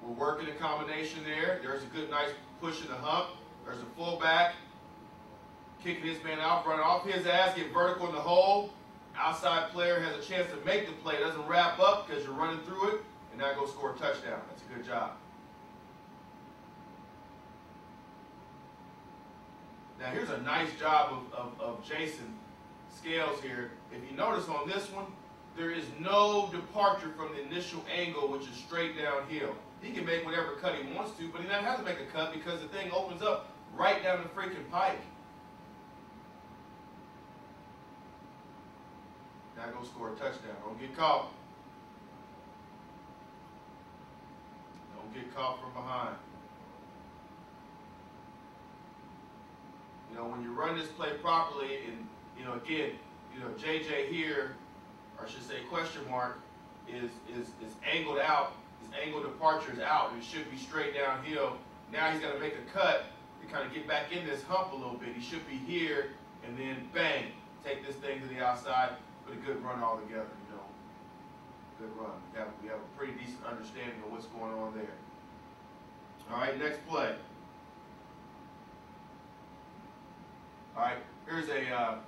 We're working a combination there. There's a good, nice push in the hump. There's a fullback kicking his man out, running off his ass, get vertical in the hole. Outside player has a chance to make the play. Doesn't wrap up because you're running through it, and now go score a touchdown. That's a good job. Now here's a nice job of Jason Scales here. If you notice on this one, there is no departure from the initial angle, which is straight downhill. he can make whatever cut he wants to, but he doesn't have to make a cut because the thing opens up right down the freaking pike. Now go score a touchdown. Don't get caught. Don't get caught from behind. You know, when you run this play properly, and, you know, again, you know, JJ here, or I should say question mark, is angled out. His angle departure is out. It should be straight downhill. Now he's got to make a cut to kind of get back in this hump a little bit. He should be here, and then bang, take this thing to the outside. Put a good run all together, you know. Good run. We have a pretty decent understanding of what's going on there. All right, next play. All right, here's a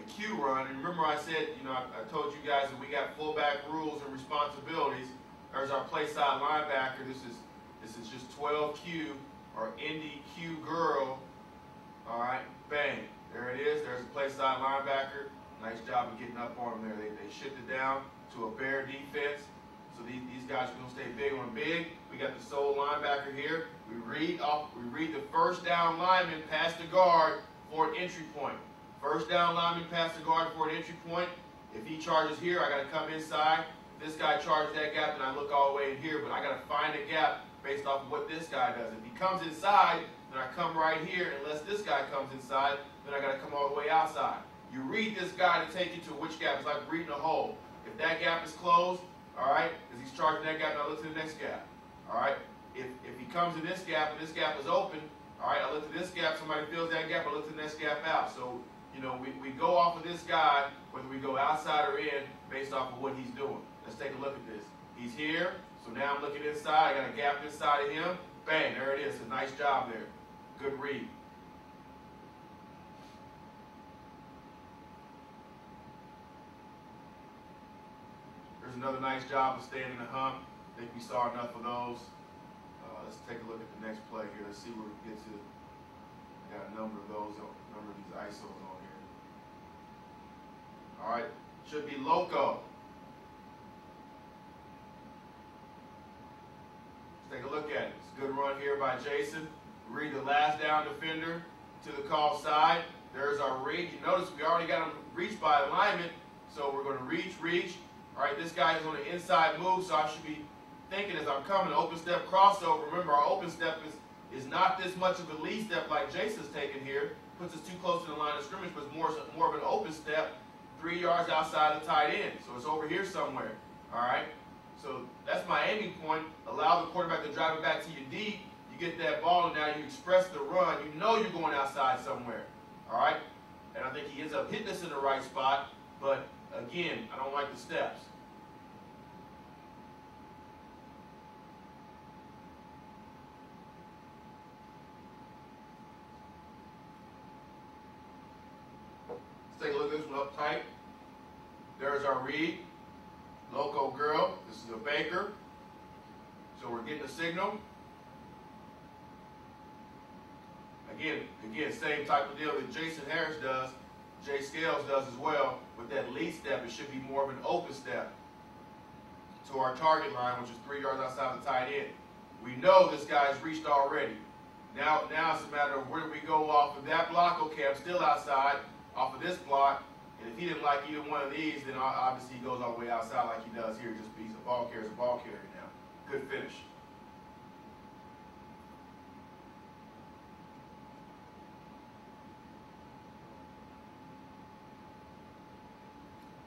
Q run. And remember I said, you know, I told you guys that we got fullback rules and responsibilities. There's our play side linebacker. This is just 12Q or Indy Q girl. All right, bang. There it is. There's the play side linebacker. Nice job of getting up on them there. They shifted down to a bear defense. So these guys are going to stay big on big. We got the sole linebacker here. We read the first down lineman past the guard for an entry point. First down lineman past the guard for an entry point. If he charges here, I got to come inside. If this guy charges that gap, then I look all the way in here. But I got to find a gap based off of what this guy does. If he comes inside, then I come right here. Unless this guy comes inside, then I got to come all the way outside. You read this guy to take you to which gap. It's like reading a hole. If that gap is closed, all right, because he's charging that gap, and I look to the next gap. All right, if he comes in this gap and this gap is open, all right, I look to this gap, somebody fills that gap, I look to the next gap out. So, you know, we go off of this guy, whether we go outside or in, based off of what he's doing. Let's take a look at this. He's here, so now I'm looking inside. I got a gap inside of him. Bang, there it is. A nice job there. Good read. There's another nice job of staying in the hump. I think we saw enough of those. Let's take a look at the next play here. Let's see where we get to. I got a number of those, a number of these ISOs on here. All right, should be loco. Let's take a look at it. It's a good run here by Jason. Read the last down defender to the call side. There's our read. You notice we already got him reached by alignment, so we're going to reach. All right, this guy is on the inside move, so I should be thinking as I'm coming, open step crossover. Remember, our open step is not this much of a lead step like Jason's taking here. Puts us too close to the line of scrimmage, but it's more of an open step, 3 yards outside the tight end. So it's over here somewhere. All right, so that's my aiming point. Allow the quarterback to drive it back to you deep. You get that ball, and now you express the run. You know you're going outside somewhere. All right, and I think he ends up hitting us in the right spot, but again, I don't like the steps. Take a look at this one up tight. There's our read. Loco girl. This is a Baker. So we're getting a signal. Again, same type of deal that Jason Harris does, Jay Scales does as well. With that lead step, it should be more of an open step to our target line, which is 3 yards outside the tight end. We know this guy's reached already. Now it's a matter of where do we go off of that block. Okay, I'm still outside. Off of this block, and if he didn't like either one of these, then obviously he goes all the way outside like he does here. Just he's a ball carrier now. Good finish.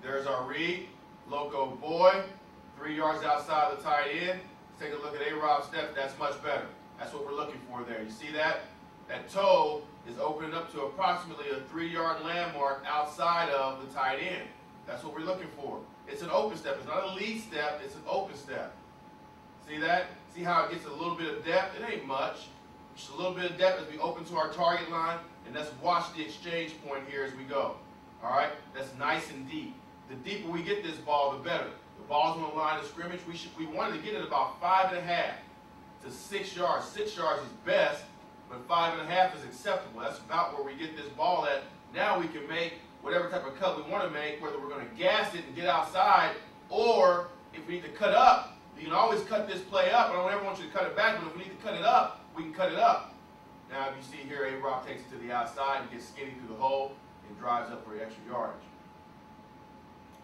There's our read. Loco boy, 3 yards outside the tight end. Let's take a look at A-Rob's step. That's much better. That's what we're looking for there. You see that? That toe is opening up to approximately a 3-yard landmark outside of the tight end. That's what we're looking for. It's an open step. It's not a lead step. It's an open step. See that? See how it gets a little bit of depth? It ain't much. Just a little bit of depth as we open to our target line, and let's watch the exchange point here as we go. All right? That's nice and deep. The deeper we get this ball, the better. The ball's on the line of scrimmage. We wanted to get it about 5.5 to 6 yards. 6 yards is best. But 5.5 is acceptable. That's about where we get this ball at. Now we can make whatever type of cut we want to make, whether we're going to gas it and get outside, or if we need to cut up You can always cut this play up. I don't ever want you to cut it back, but if we need to cut it up, we can cut it up. Now, if you see here, A-Rob takes it to the outside and gets skinny through the hole and drives up for extra yardage.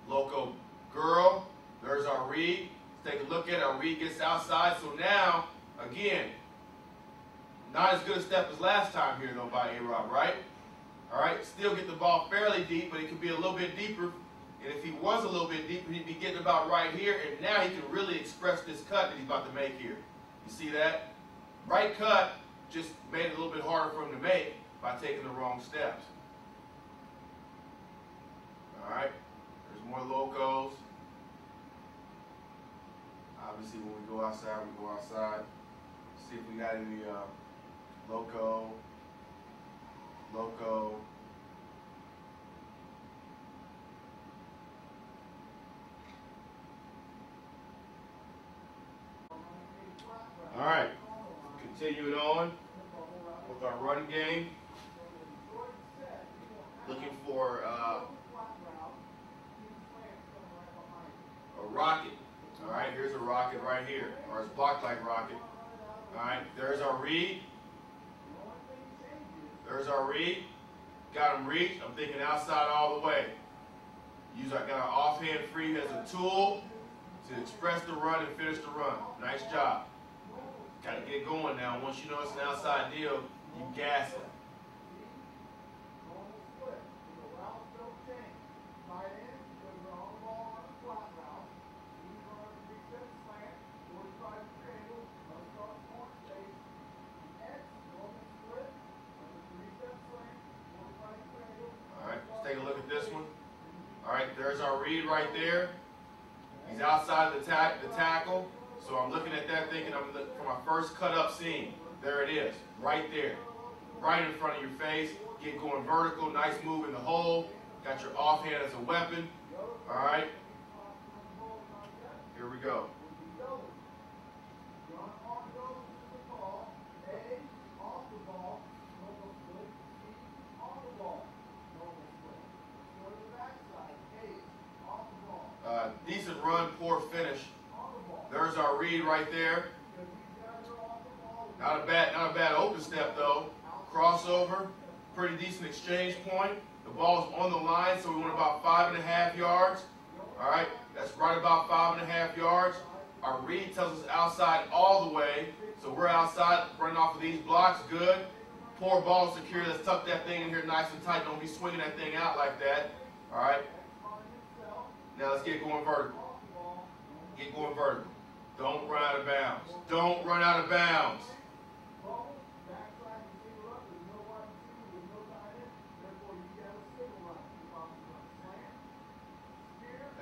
Loco girl, there's our read. Let's take a look at it. Our read gets outside. So now, again, not as good a step as last time here, though, by A-Rob, right? All right, still get the ball fairly deep, but it could be a little bit deeper. And if he was a little bit deeper, he'd be getting about right here. And now he can really express this cut that he's about to make here. You see that? Right cut just made it a little bit harder for him to make by taking the wrong steps. All right, there's more locos. Obviously, when we go outside, we go outside. See if we got any loco. All right, continuing on with our run game. Looking for a rocket. All right, here's a rocket right here, or it's blocked like rocket. All right, there's our read. There's our read. Got him reached. I'm thinking outside all the way. Got our offhand free as a tool to express the run and finish the run. Nice job. Got to get going now. Once you know it's an outside deal, you gas it. Take a look at this one. All right, there's our read right there. He's outside the tackle. So I'm looking at that thinking for my first cut up seam. There it is, right there. Right in front of your face. Get going vertical, nice move in the hole. Got your offhand as a weapon. All right. Here we go. Decent run, poor finish. There's our read right there. Not a bad open step though. Crossover, pretty decent exchange point. The ball's on the line, so we went about 5.5 yards. All right, that's right about 5.5 yards. Our read tells us outside all the way, so we're outside running off of these blocks. Good. Poor ball secure. Let's tuck that thing in here nice and tight. Don't be swinging that thing out like that. All right. Now let's get going vertical. Get going vertical. Don't run out of bounds. Don't run out of bounds.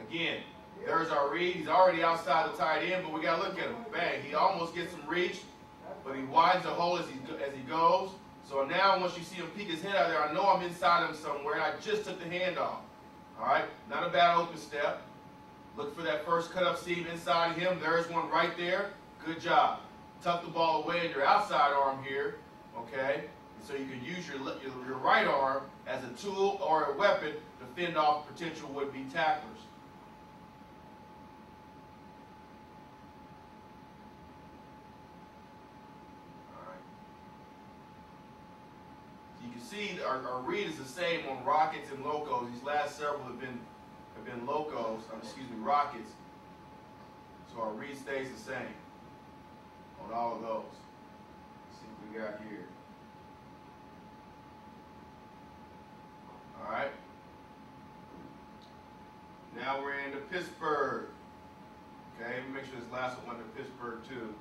Again, there's our read. He's already outside the tight end, but we got to look at him. Bang. He almost gets him reached, but he widens the hole as he goes. So now once you see him peek his head out there, I know I'm inside him somewhere, and I just took the handoff. All right, not a bad open step. Look for that first cut up seam inside of him. There's one right there. Good job. Tuck the ball away in your outside arm here, okay? And so you can use your right arm as a tool or a weapon to fend off potential would-be tacklers. All right. So you can see our read is the same on rockets and locos. These last several have been locos, rockets. So our read stays the same on all of those. Let's see what we got here. All right. Now we're into Pittsburgh. Okay, let me make sure this last one went to Pittsburgh too.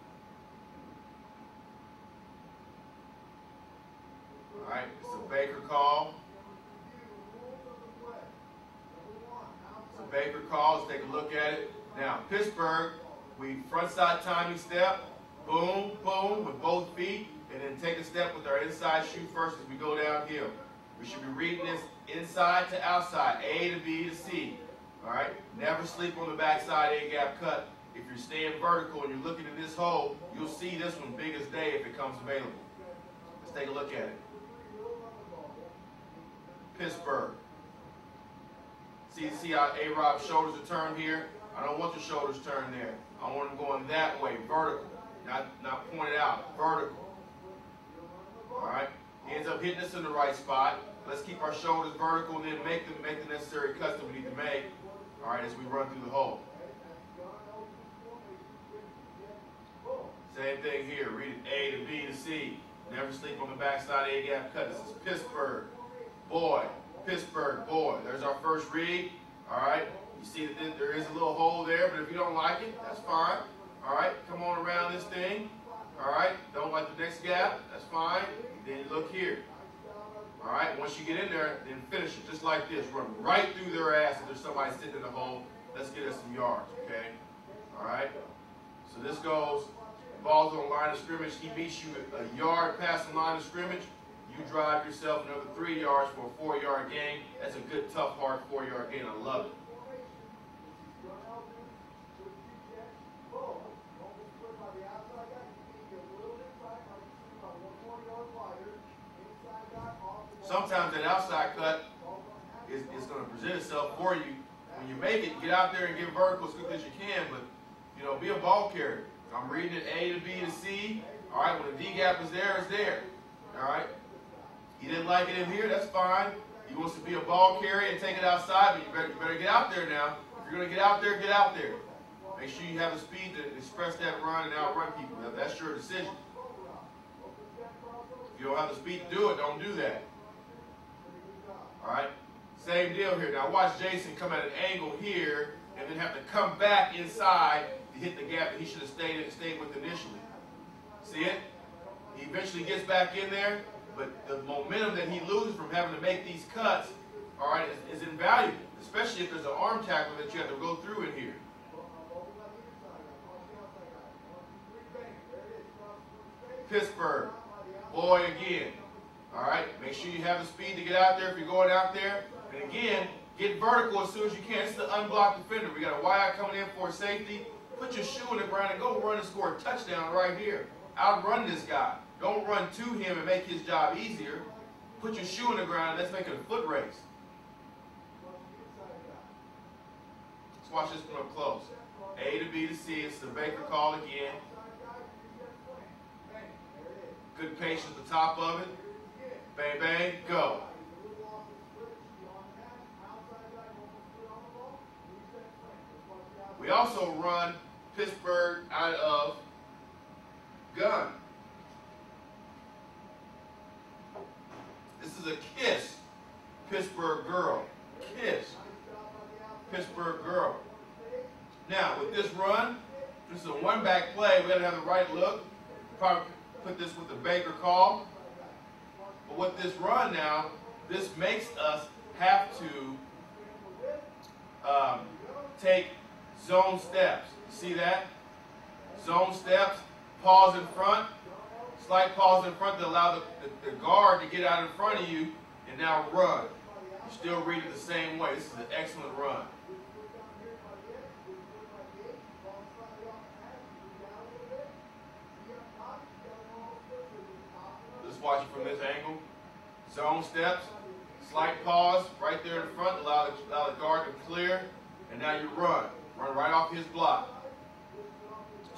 All right, it's a Baker call. Baker calls, take a look at it. Now, Pittsburgh, we front side timing step, boom, boom, with both feet, and then take a step with our inside shoe first as we go downhill. We should be reading this inside to outside, A to B to C. All right? Never sleep on the backside A-gap cut. If you're staying vertical and you're looking in this hole, you'll see this one big as day if it comes available. Let's take a look at it. Pittsburgh. See how A-Rob's shoulders are turned here? I don't want the shoulders turned there. I want them going that way, vertical, not pointed out, vertical. All right. He ends up hitting us in the right spot. Let's keep our shoulders vertical and then make the necessary cuts that we need to make. All right, as we run through the hole. Same thing here. Read it A to B to C. Never sleep on the backside A gap cut. This is Pittsburgh, boy. Pittsburgh, boy. There's our first read. All right. You see that there is a little hole there, but if you don't like it, that's fine. All right. Come on around this thing. All right. Don't like the next gap. That's fine. Then you look here. All right. Once you get in there, then finish it just like this. Run right through their ass if there's somebody sitting in the hole. Let's get us some yards. Okay. All right. So this goes. Ball's on the line of scrimmage. He meets you a yard past the line of scrimmage. You drive yourself another 3 yards for a 4-yard gain. That's a good, tough, hard 4-yard gain. I love it. Sometimes that outside cut is going to present itself for you. When you make it, get out there and get vertical as quick as you can, but, you know, be a ball carrier. I'm reading it A to B to C. All right, when the D gap is there, it's there. All right. He didn't like it in here, that's fine. He wants to be a ball carrier and take it outside, but you better get out there now. If you're going to get out there, get out there. Make sure you have the speed to express that run and outrun people. That's your decision. If you don't have the speed to do it, don't do that. All right. Same deal here. Now watch Jason come at an angle here and then have to come back inside to hit the gap that he should have stayed with initially. See it? He eventually gets back in there, but the momentum that he loses from having to make these cuts, all right, is invaluable, especially if there's an arm tackle that you have to go through in here. Pittsburgh, boy again. All right, make sure you have the speed to get out there if you're going out there. And again, get vertical as soon as you can. It's the unblocked defender. We got a wide coming in for a safety. Put your shoe in the ground and go run and score a touchdown right here. Outrun this guy. Don't run to him and make his job easier. Put your shoe in the ground and let's make it a foot race. Let's watch this one up close. A to B to C. It's the Baker call again. Good pace at the top of it. Bang, bang, go. We also run Pittsburgh out of gun. This is a kiss. Pittsburgh girl. Kiss. Pittsburgh girl. Now, with this run, this is a one-back play. We got to have the right look. Probably put this with the Baker call. But with this run now, this makes us have to take zone steps. See that? Zone steps, pause in front, slight pause in front to allow the guard to get out in front of you, and now run. You still read it the same way. This is an excellent run. Let's watch it from this angle. Zone steps, slight pause right there in front, allow the guard to clear, and now you run. Run right off his block.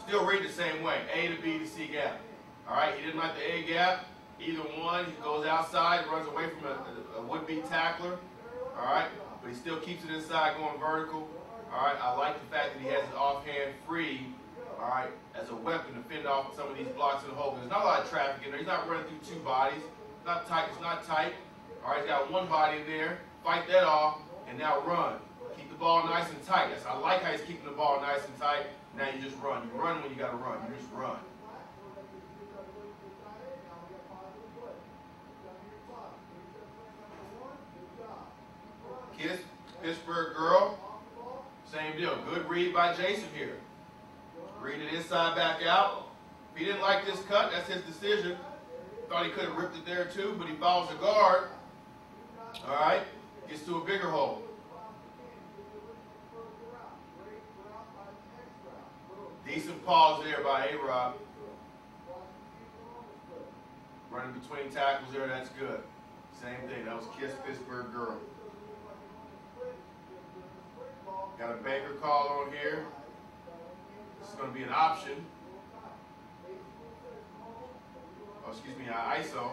Still read the same way, A to B to C gap. All right, he didn't like the A gap. Either one, he goes outside, runs away from a would-be tackler. All right, but he still keeps it inside, going vertical. All right, I like the fact that he has his offhand free, all right, as a weapon to fend off some of these blocks in the hole. There's not a lot of traffic in there. He's not running through two bodies. It's not tight. It's not tight. All right, he's got one body in there. Fight that off, and now run. Keep the ball nice and tight. I like how he's keeping the ball nice and tight. Now you just run. You run when you got to run. You just run. Kiss, Pittsburgh girl. Same deal. Good read by Jason here. Read it inside, back out. If he didn't like this cut, that's his decision. Thought he could have ripped it there too, but he follows the guard. All right. Gets to a bigger hole. Decent pause there by A-Rob. Running between tackles there, that's good. Same thing, that was Kiss Pittsburgh girl. Got Got a banker call on here. This is going to be an option. Oh, excuse me, ISO.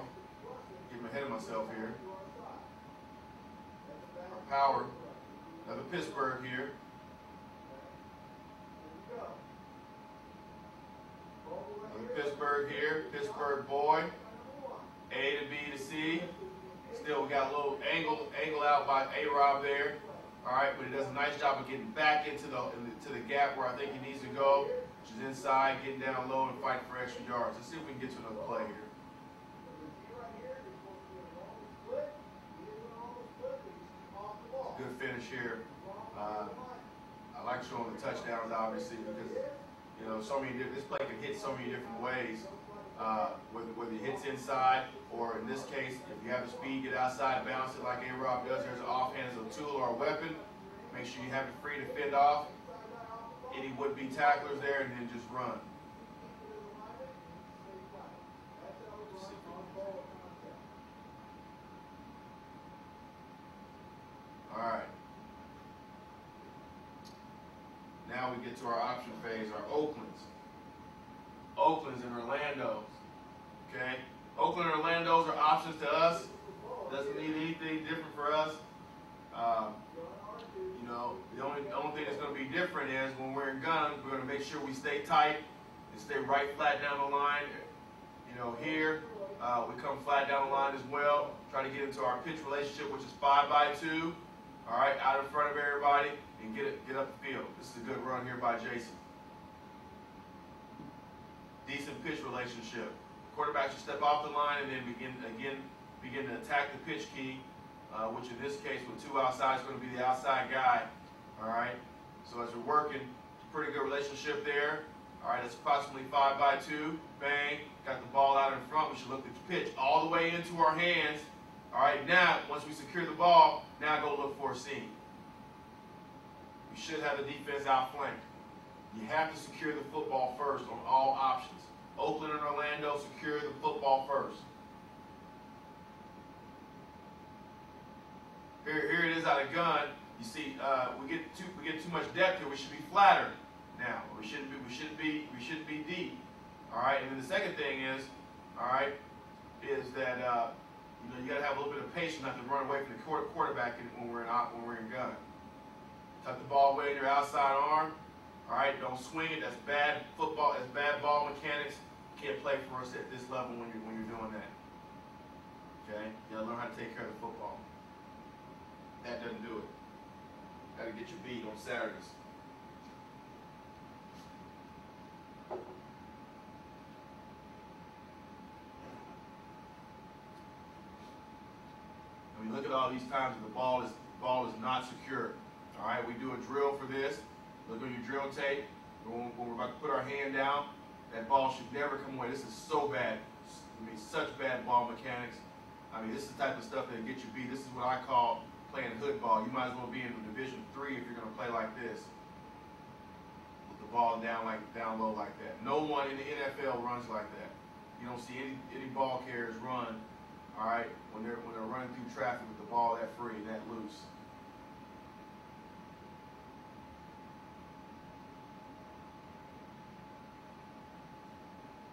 Getting ahead of myself here. Our power. Another Pittsburgh here. Another Pittsburgh here. Pittsburgh boy. A to B to C. Still, we got a little angle out by A-Rob there. All right, but he does a nice job of getting back into the gap where I think he needs to go, which is inside, getting down low and fighting for extra yards. Let's see if we can get to another play here. Good finish here. I like showing the touchdowns, obviously, because this play can hit so many different ways. Whether it hits inside, or in this case, if you have the speed, get outside, bounce it like A-Rob does. There's an offhand as a tool or a weapon. Make sure you have it free to fend off any would-be tacklers there, and then just run. All right. Now we get to our option phase, our Oaklands. Oakland's and Orlando's. Okay? Oakland and Orlando's are options to us. Doesn't mean anything different for us. The only thing that's going to be different is when we're in gun, we're going to make sure we stay tight and stay right flat down the line. Here we come flat down the line as well. Try to get into our pitch relationship, which is 5x2. All right, out in front of everybody and get up the field. This is a good run here by Jason. Decent pitch relationship. Quarterback should step off the line and then begin to attack the pitch key, which in this case with two outside is going to be the outside guy. All right. So as we're working, it's a pretty good relationship there. All right, that's approximately 5x2. Bang, got the ball out in front. We should look at the pitch all the way into our hands. All right, now once we secure the ball, now go look for a seam. You should have the defense outflanked. You have to secure the football first on all options. Oakland and Orlando secure the football first. Here it is out of gun. You see, we get too much depth here. We should be flatter now. We shouldn't be deep. All right. And then the second thing is, all right, is that you got to have a little bit of patience not to run away from the quarterback when we're in gun. Tuck the ball away in your outside arm. All right, don't swing it. That's bad football. That's bad ball mechanics. Can't play for us at this level when you're doing that. Okay, you gotta learn how to take care of the football. That doesn't do it. Got to get your beat on Saturdays. I mean, look at all these times the ball is not secure. All right, we do a drill for this. Look on your drill tape. When we're about to put our hand down, that ball should never come away. This is so bad. I mean, such bad ball mechanics. I mean, this is the type of stuff that gets you beat. This is what I call playing hood ball. You might as well be in Division III if you're going to play like this. With the ball down low like that. No one in the NFL runs like that. You don't see any ball carriers run, all right, when they're running through traffic with the ball that free and that loose.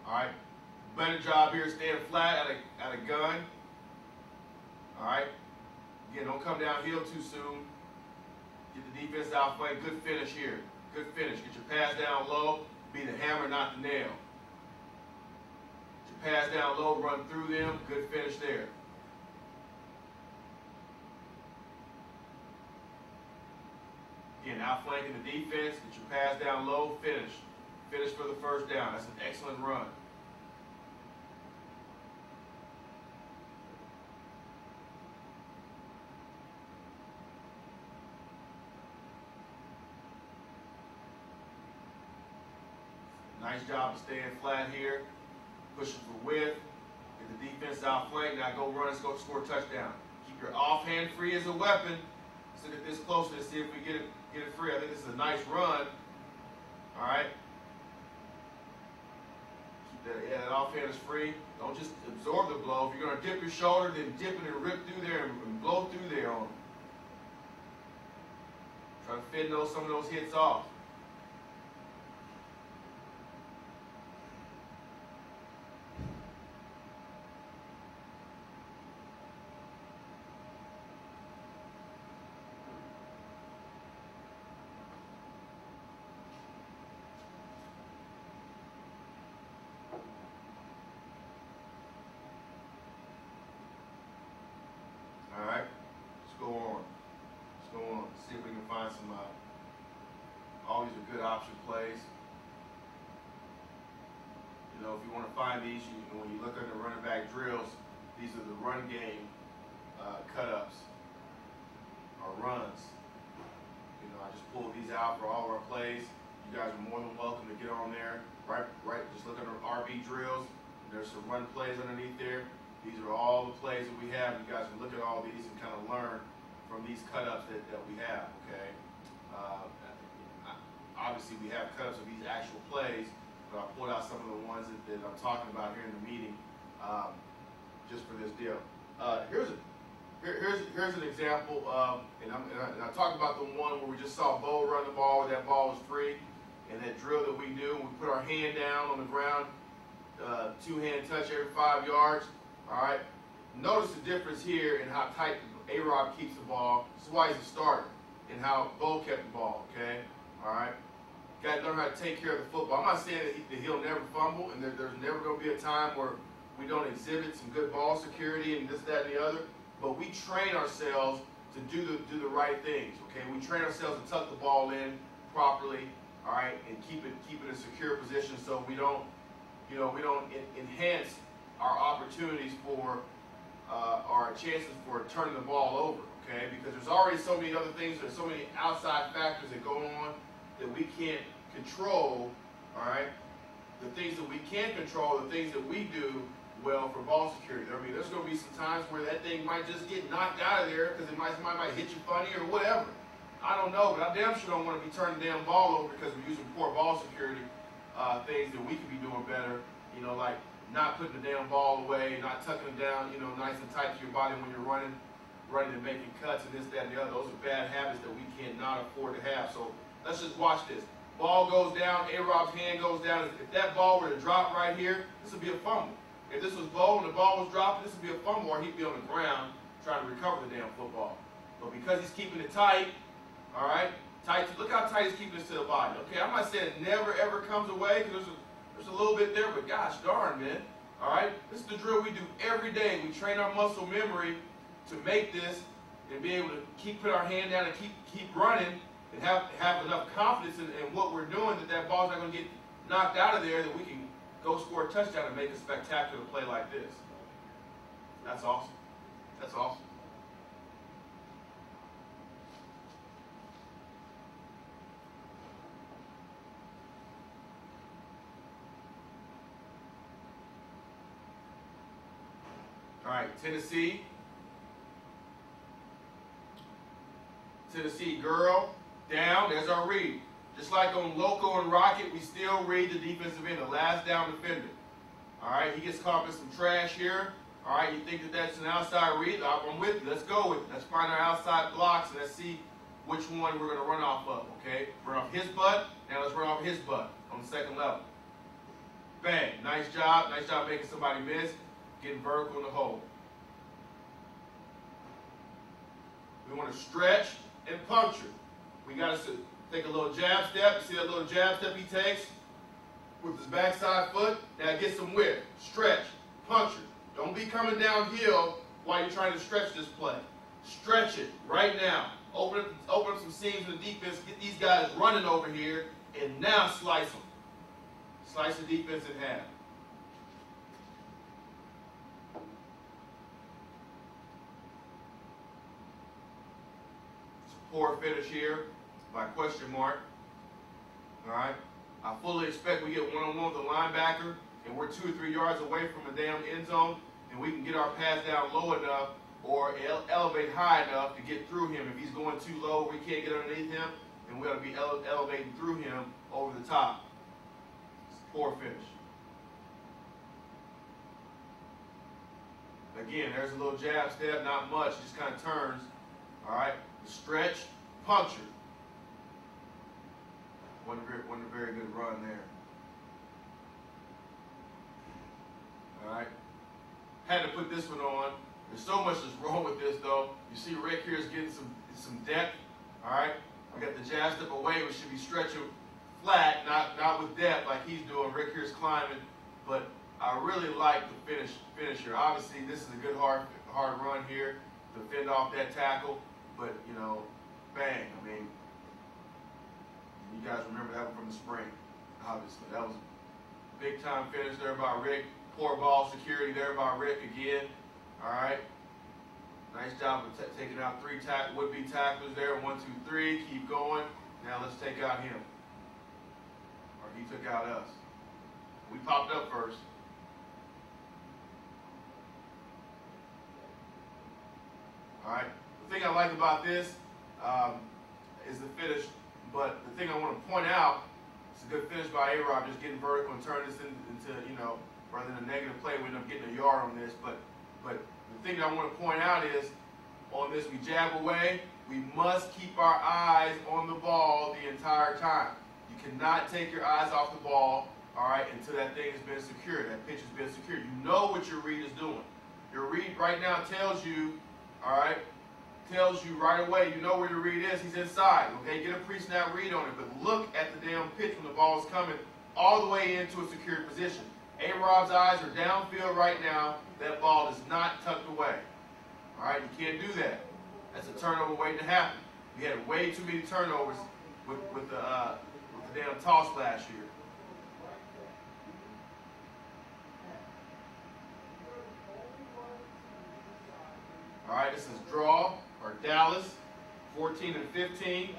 All right, better job here staying flat at a gun. All right, again, don't come downhill too soon. Get the defense out play. Good finish here. Good finish. Get your pass down low. Be the hammer, not the nail. Get your pass down low. Run through them. Good finish there. Again, outflanking the defense. Get your pass down low. Finish. Finish for the first down. That's an excellent run. Nice job of staying flat here. Pushing for width. Get the defense outflanked. Now go run and score a touchdown. Keep your offhand free as a weapon. Let's look at this closer to see if we get it free. I think this is a nice run. All right. That offhand is free. Don't just absorb the blow. If you're going to dip your shoulder, then dip it and rip through there and blow through there on them. Try to fend some of those hits off. All right, let's go on. Let's go on. See if we can find some. All these are good option plays. You know, if you want to find these, when you look at the running back drills, these are the run game cut-ups or runs. You know, I just pulled these out for all of our plays. You guys are more than welcome to get on there. Right. Just look at our RB drills. There's some run plays underneath there. These are all the plays that we have. You guys can look at all these and kind of learn from these cut-ups that we have, okay? Obviously, we have cut-ups of these actual plays, but I pulled out some of the ones that I'm talking about here in the meeting just for this deal. Here's an example, and I talked about the one where we just saw Bo run the ball where that ball was free, and that drill that we do, we put our hand down on the ground, two-hand touch every 5 yards. All right. Notice the difference here in how tight A-Rob keeps the ball. This is why he's a starter, and how Bo kept the ball. Okay. All right. Got to learn how to take care of the football. I'm not saying that he'll never fumble, and there's never going to be a time where we don't exhibit some good ball security and this, that, and the other. But we train ourselves to do the right things. Okay. We train ourselves to tuck the ball in properly. All right, and keep it in a secure position so we don't enhance our opportunities for our chances for turning the ball over, okay? Because there's already so many other things, there's so many outside factors that go on that we can't control, all right? The things that we can control, the things that we do well for ball security. I mean, there's going to be some times where that thing might just get knocked out of there because somebody might hit you funny or whatever. I don't know, but I damn sure don't want to be turning the damn ball over because we're using poor ball security things that we could be doing better, you know, like not putting the damn ball away, not tucking it down, you know, nice and tight to your body when you're running and making cuts and this, that, and the other. Those are bad habits that we cannot afford to have. So let's just watch this. Ball goes down, A-Rob's hand goes down. If that ball were to drop right here, this would be a fumble. If this was Bo and the ball was dropping, this would be a fumble, or he'd be on the ground trying to recover the damn football. But because he's keeping it tight, all right, tight. Look how tight he's keeping this to the body. Okay, I'm not saying it never ever comes away because there's a little bit there, but gosh darn, man. All right, this is the drill we do every day. We train our muscle memory to make this and be able to put our hand down and keep running and have enough confidence in what we're doing that ball's not going to get knocked out of there, that we can go score a touchdown and make a spectacular play like this. That's awesome. That's awesome. All right, Tennessee girl, down, there's our read. Just like on Loco and Rocket, we still read the defensive end, the last down defender. All right, he gets caught in some trash here. All right, you think that's an outside read? I'm with you. Let's go with it. Let's find our outside blocks and let's see which one we're going to run off of, okay? Run off his butt. Now let's run off his butt on the second level. Bang. Nice job. Nice job making somebody miss. Getting vertical in the hole. We want to stretch and puncture. We got to take a little jab step. You see that little jab step he takes with his backside foot? Now get some width. Stretch. Puncture. Don't be coming downhill while you're trying to stretch this play. Stretch it right now. Open up some seams in the defense. Get these guys running over here, and now slice them. Slice the defense in half. It's a poor finish here by question mark. All right. I fully expect we get one-on-one with the linebacker, and we're 2 or 3 yards away from the damn end zone, and we can get our pass down low enough or elevate high enough to get through him. If he's going too low, we can't get underneath him, and we ought to be elevating through him over the top. It's a poor finish. Again, there's a little jab step, not much, just kind of turns. All right, stretch, puncture. Wasn't a very good run there. All right. Had to put this one on. There's so much that's wrong with this, though. You see Rick here is getting some depth. All right. We got the jab step away, which should be stretching flat, not with depth like he's doing. Rick here's climbing, but I really like the finish here. Obviously, this is a good hard run here to fend off that tackle, but you know, bang. I mean, you guys remember that one from the spring. Obviously, that was a big time finish there by Rick. Poor ball security there by Rick again. All right. Nice job of taking out three would-be tacklers there. 1, 2, 3. Keep going. Now let's take out him. Or he took out us. We popped up first. All right. The thing I like about this is the finish. But the thing I want to point out, it's a good finish by A-Rob, just getting vertical and turning this into, you know, rather than a negative play, we end up getting a yard on this. But the thing I want to point out is, on this, we jab away. We must keep our eyes on the ball the entire time. You cannot take your eyes off the ball, all right, until that thing has been secured, that pitch has been secured. You know what your read is doing. Your read right now tells you, all right, tells you right away, you know where your read is. He's inside, okay? Get a pre-snap read on it, but look at the damn pitch when the ball is coming all the way into a secured position. A-Rob's eyes are downfield right now. That ball is not tucked away. All right, you can't do that. That's a turnover waiting to happen. We had way too many turnovers with the damn toss last year. All right, this is draw or Dallas, 14 and 15.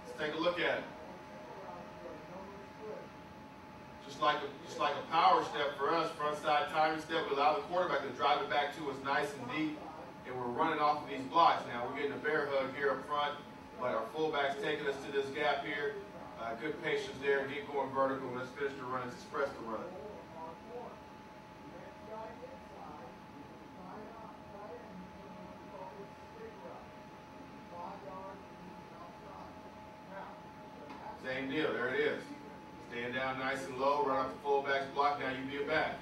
Let's take a look at it. Just like a power step for us, front side timing step, we allow the quarterback to drive it back to us nice and deep, and we're running off of these blocks. Now we're getting a bear hug here up front, but our fullback's taking us to this gap here. Good patience there, get going vertical. Let's finish the run, let's express the run. Same deal, there it is. Stand down nice and low, run off the fullback's block, now you be a back.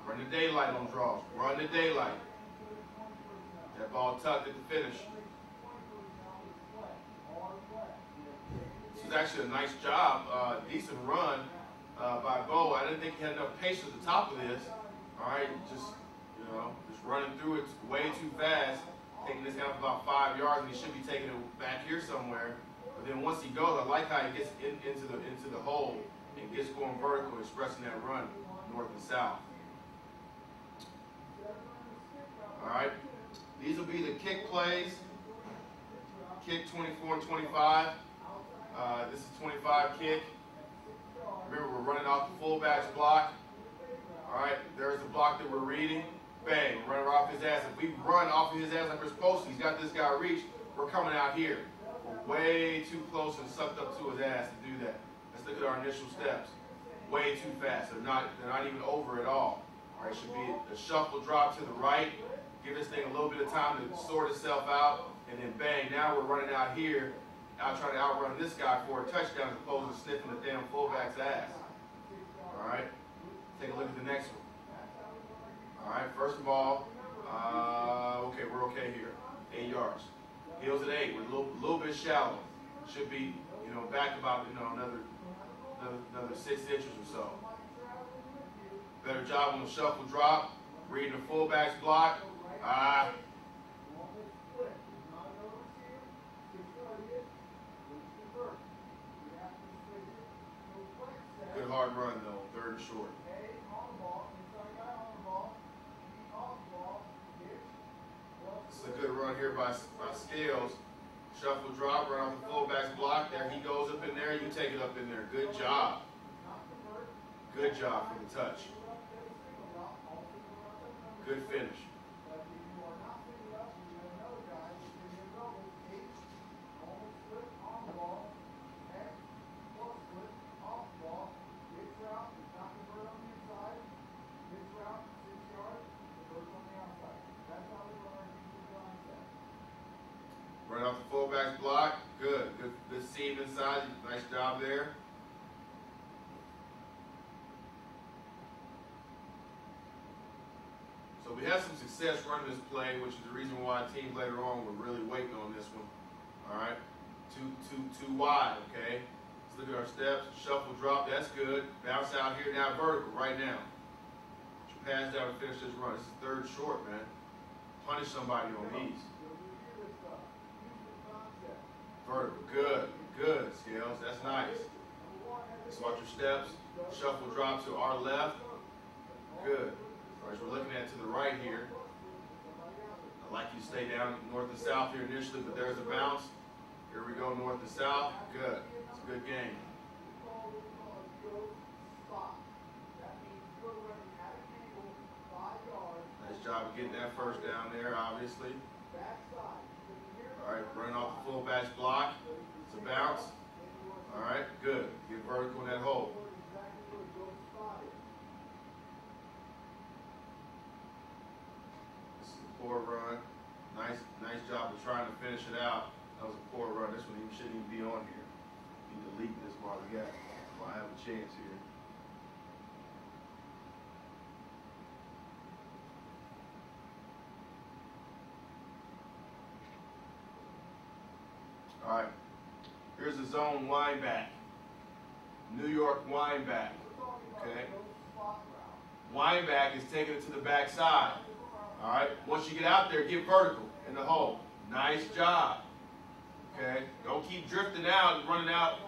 Run the daylight on draws, run the daylight. That ball tucked at the finish. This was actually a nice job, decent run by Bo. I didn't think he had enough patience at the top of this. All right, just running through it way too fast, taking this down for about 5 yards, and he should be taking it back here somewhere. But then once he goes, I like how he gets into the hole and gets going vertical, expressing that run north and south. All right, these will be the kick plays. Kick 24 and 25. This is 25 kick. Remember, we're running off the fullback's block. All right, there's the block that we're reading. Bang, running off his ass. If we run off of his ass like we're supposed to, he's got this guy reached, we're coming out here. We're way too close and sucked up to his ass to do that. Let's look at our initial steps. Way too fast. They're not even over at all. All right, should be a shuffle drop to the right. Give this thing a little bit of time to sort itself out, and then bang, now we're running out here, out trying to outrun this guy for a touchdown as opposed to sniffing the damn fullback's ass. All right, take a look at the next one. All right, first of all, okay, we're okay here. 8 yards. Heels at 8. We're a little bit shallow. Should be, back about, another 6 inches or so. Better job on the shuffle drop. Reading the fullback's block. Good hard run though, 3rd and short. This is a good run here by Scales. Shuffle drop, run off the fullback's block. There he goes up in there. You take it up in there. Good job. Good job for the touch. Good finish. Run off the fullback's block. Good. Good seam inside. Nice job there. So we had some success running this play, which is the reason why teams later on were really waiting on this one. All right. Too wide, okay? Let's look at our steps. Shuffle, drop, that's good. Bounce out here now, vertical right now. Pass down and finish this run. This is third short, man. Punish somebody on these. Vertical, good, Scales. That's nice. Let's watch your steps. Shuffle, drop to our left. Good. All right, so we're looking at to the right here. I like you stay down north and south here initially, but there's a bounce. Here we go, north to south. Good. It's a good game. Nice job of getting that first down there, obviously. All right, running off the fullback's block. It's a bounce. All right, good. Get vertical in that hole. This is a poor run. Nice job of trying to finish it out. That was a poor run. This one shouldn't even be on here. You delete this while we got. While I have a chance here. All right. Here's the zone wind back. New York wind back. Okay. Wind back is taking it to the backside. All right. Once you get out there, get vertical in the hole. Nice job. Okay, don't keep drifting out and running out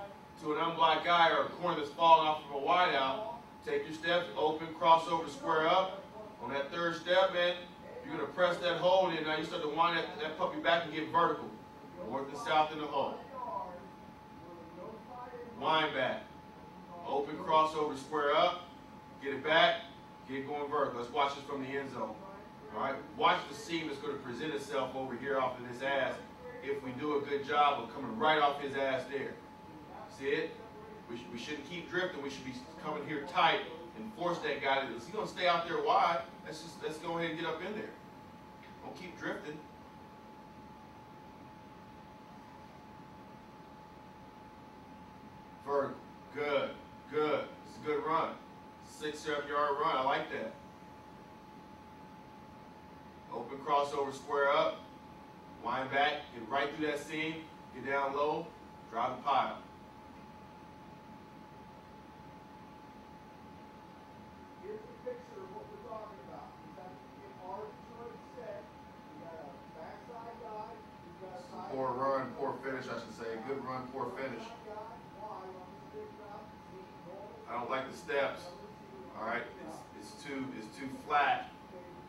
to an unblocked guy or a corner that's falling off of a wide out. Take your steps, open, crossover, square up. On that third step, man, you're going to press that hole in. Now you start to wind that puppy back and get vertical. North and south in the hole. Wind back. Open, crossover, square up. Get it back. Get going vertical. Let's watch this from the end zone. All right, watch the seam that's going to present itself over here off of this ass. If we do a good job of coming right off his ass there. See it? We shouldn't keep drifting. We should be coming here tight and force that guy to. Is he going to stay out there wide? Let's go ahead and get up in there. Don't keep drifting. Vertical. Good. It's a good run. 6-7-yard run. I like that. Open, crossover, square up. Wind back, get right through that seam, get down low, drive the pile. Here's a picture of what we're talking about. We've got in our joint set, we got a backside guy, we've got a side. Poor run, poor finish, I should say. Good run, poor finish. I don't like the steps. All right, it's too flat.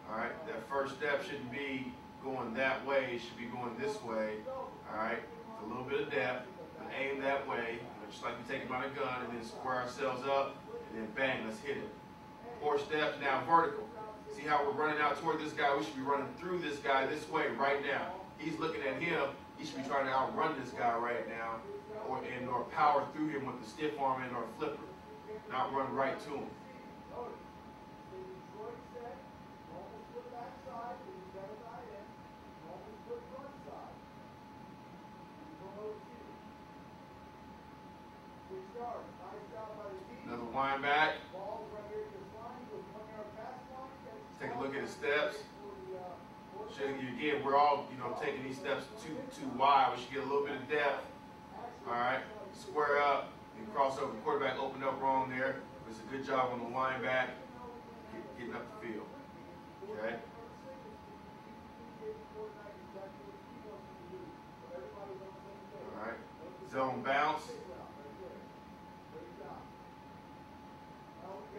All right, that first step shouldn't be going that way, it should be going this way. All right, with a little bit of depth, and aim that way, just like we take him out of a gun, and then square ourselves up, and then bang, let's hit it. Poor steps, now vertical. See how we're running out toward this guy? We should be running through this guy this way right now. He's looking at him. He should be trying to outrun this guy right now, or power through him with the stiff arm and or flipper, not run right to him. Another wind back. Take a look at his steps. Again, we're all, taking these steps too wide. We should get a little bit of depth. All right, square up and cross over. Quarterback opened up wrong there. It's a good job on the wind back, getting up the field. Okay. All right, zone bounce.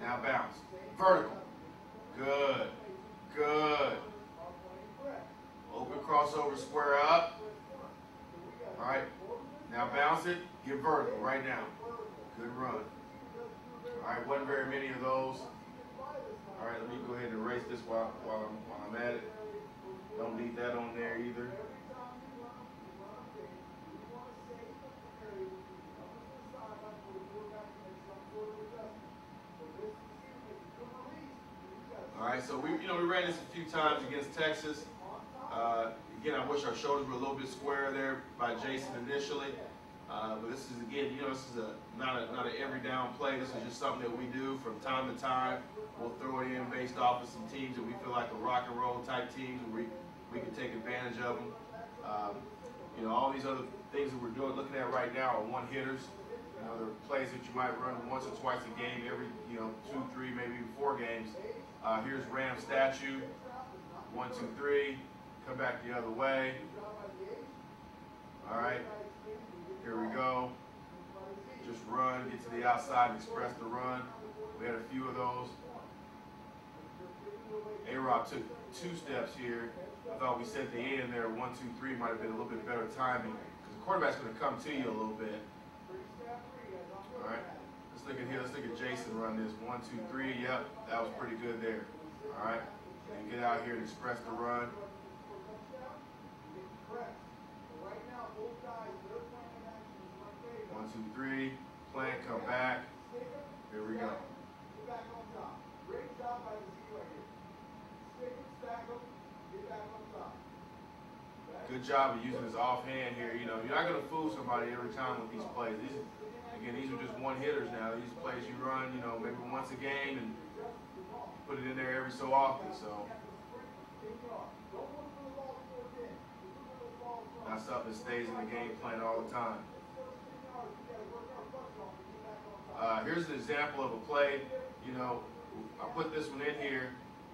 Now bounce. Vertical. Good. Open crossover, square up. All right. Now bounce it. Get vertical right now. Good run. All right. Wasn't very many of those. All right. Let me go ahead and erase this while I'm at it. Don't need that on there either. All right, so we ran this a few times against Texas. Again, I wish our shoulders were a little bit square there by Jason initially. But this is, again, this is not an every down play. This is just something that we do from time to time. We'll throw it in based off of some teams that we feel like are rock and roll type teams, and we can take advantage of them. All these other things that we're looking at right now are one hitters. They're plays that you might run once or twice a game, every 2, 3, maybe even 4 games. Here's Ram statue. 1, 2, 3. Come back the other way. All right. Here we go. Just run, get to the outside, and express the run. We had a few of those. A-Rob took 2 steps here. I thought we said the end there, 1, 2, 3 might have been a little bit better timing because the quarterback's going to come to you a little bit. All right, let's look at here. Let's look at Jason run this. 1, 2, 3. Yep, that was pretty good there. All right, and get out here and express the run. 1, 2, 3. Plant, come back. Here we go. Great job by the Z right here. Stick and stack them. Get back on top. Good job of using his offhand here. You're not going to fool somebody every time with these plays. These are just one hitters now. These plays you run, maybe once a game and put it in there every so often. So that's something that stays in the game plan all the time. Here's an example of a play. I put this one in here.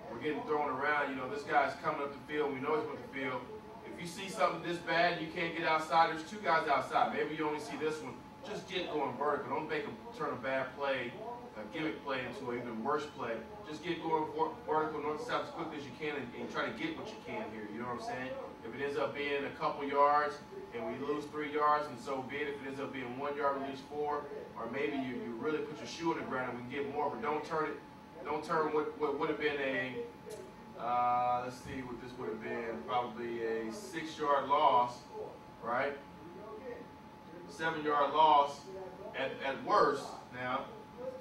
We're getting thrown around. This guy's coming up the field. We know he's with the field. If you see something this bad and you can't get outside, there's 2 guys outside. Maybe you only see this one. Just get going vertical. Don't make him turn a bad play, a gimmick play, into an even worse play. Just get going vertical north to south as quickly as you can and try to get what you can here. You know what I'm saying? If it ends up being a couple yards and we lose 3 yards, and so be it. If it ends up being 1 yard, we lose 4. Or maybe you really put your shoe on the ground and we can get more, but don't turn what would have been a, let's see what this would have been, probably a 6-yard loss, right? 7-yard loss at worst now,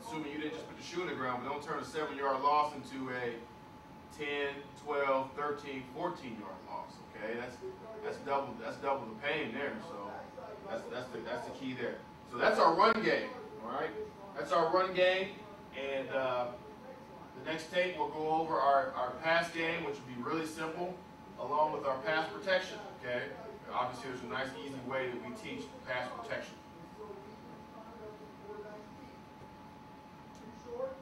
assuming you didn't just put the shoe on the ground, but don't turn a 7-yard loss into a 10, 12, 13, 14-yard loss, okay? That's double the pain there, so that's the key there. So that's our run game, all right? That's our run game, and the next tape we'll go over our pass game, which will be really simple, along with our pass protection, okay? Obviously, there's a nice, easy way that we teach pass protection. Too short.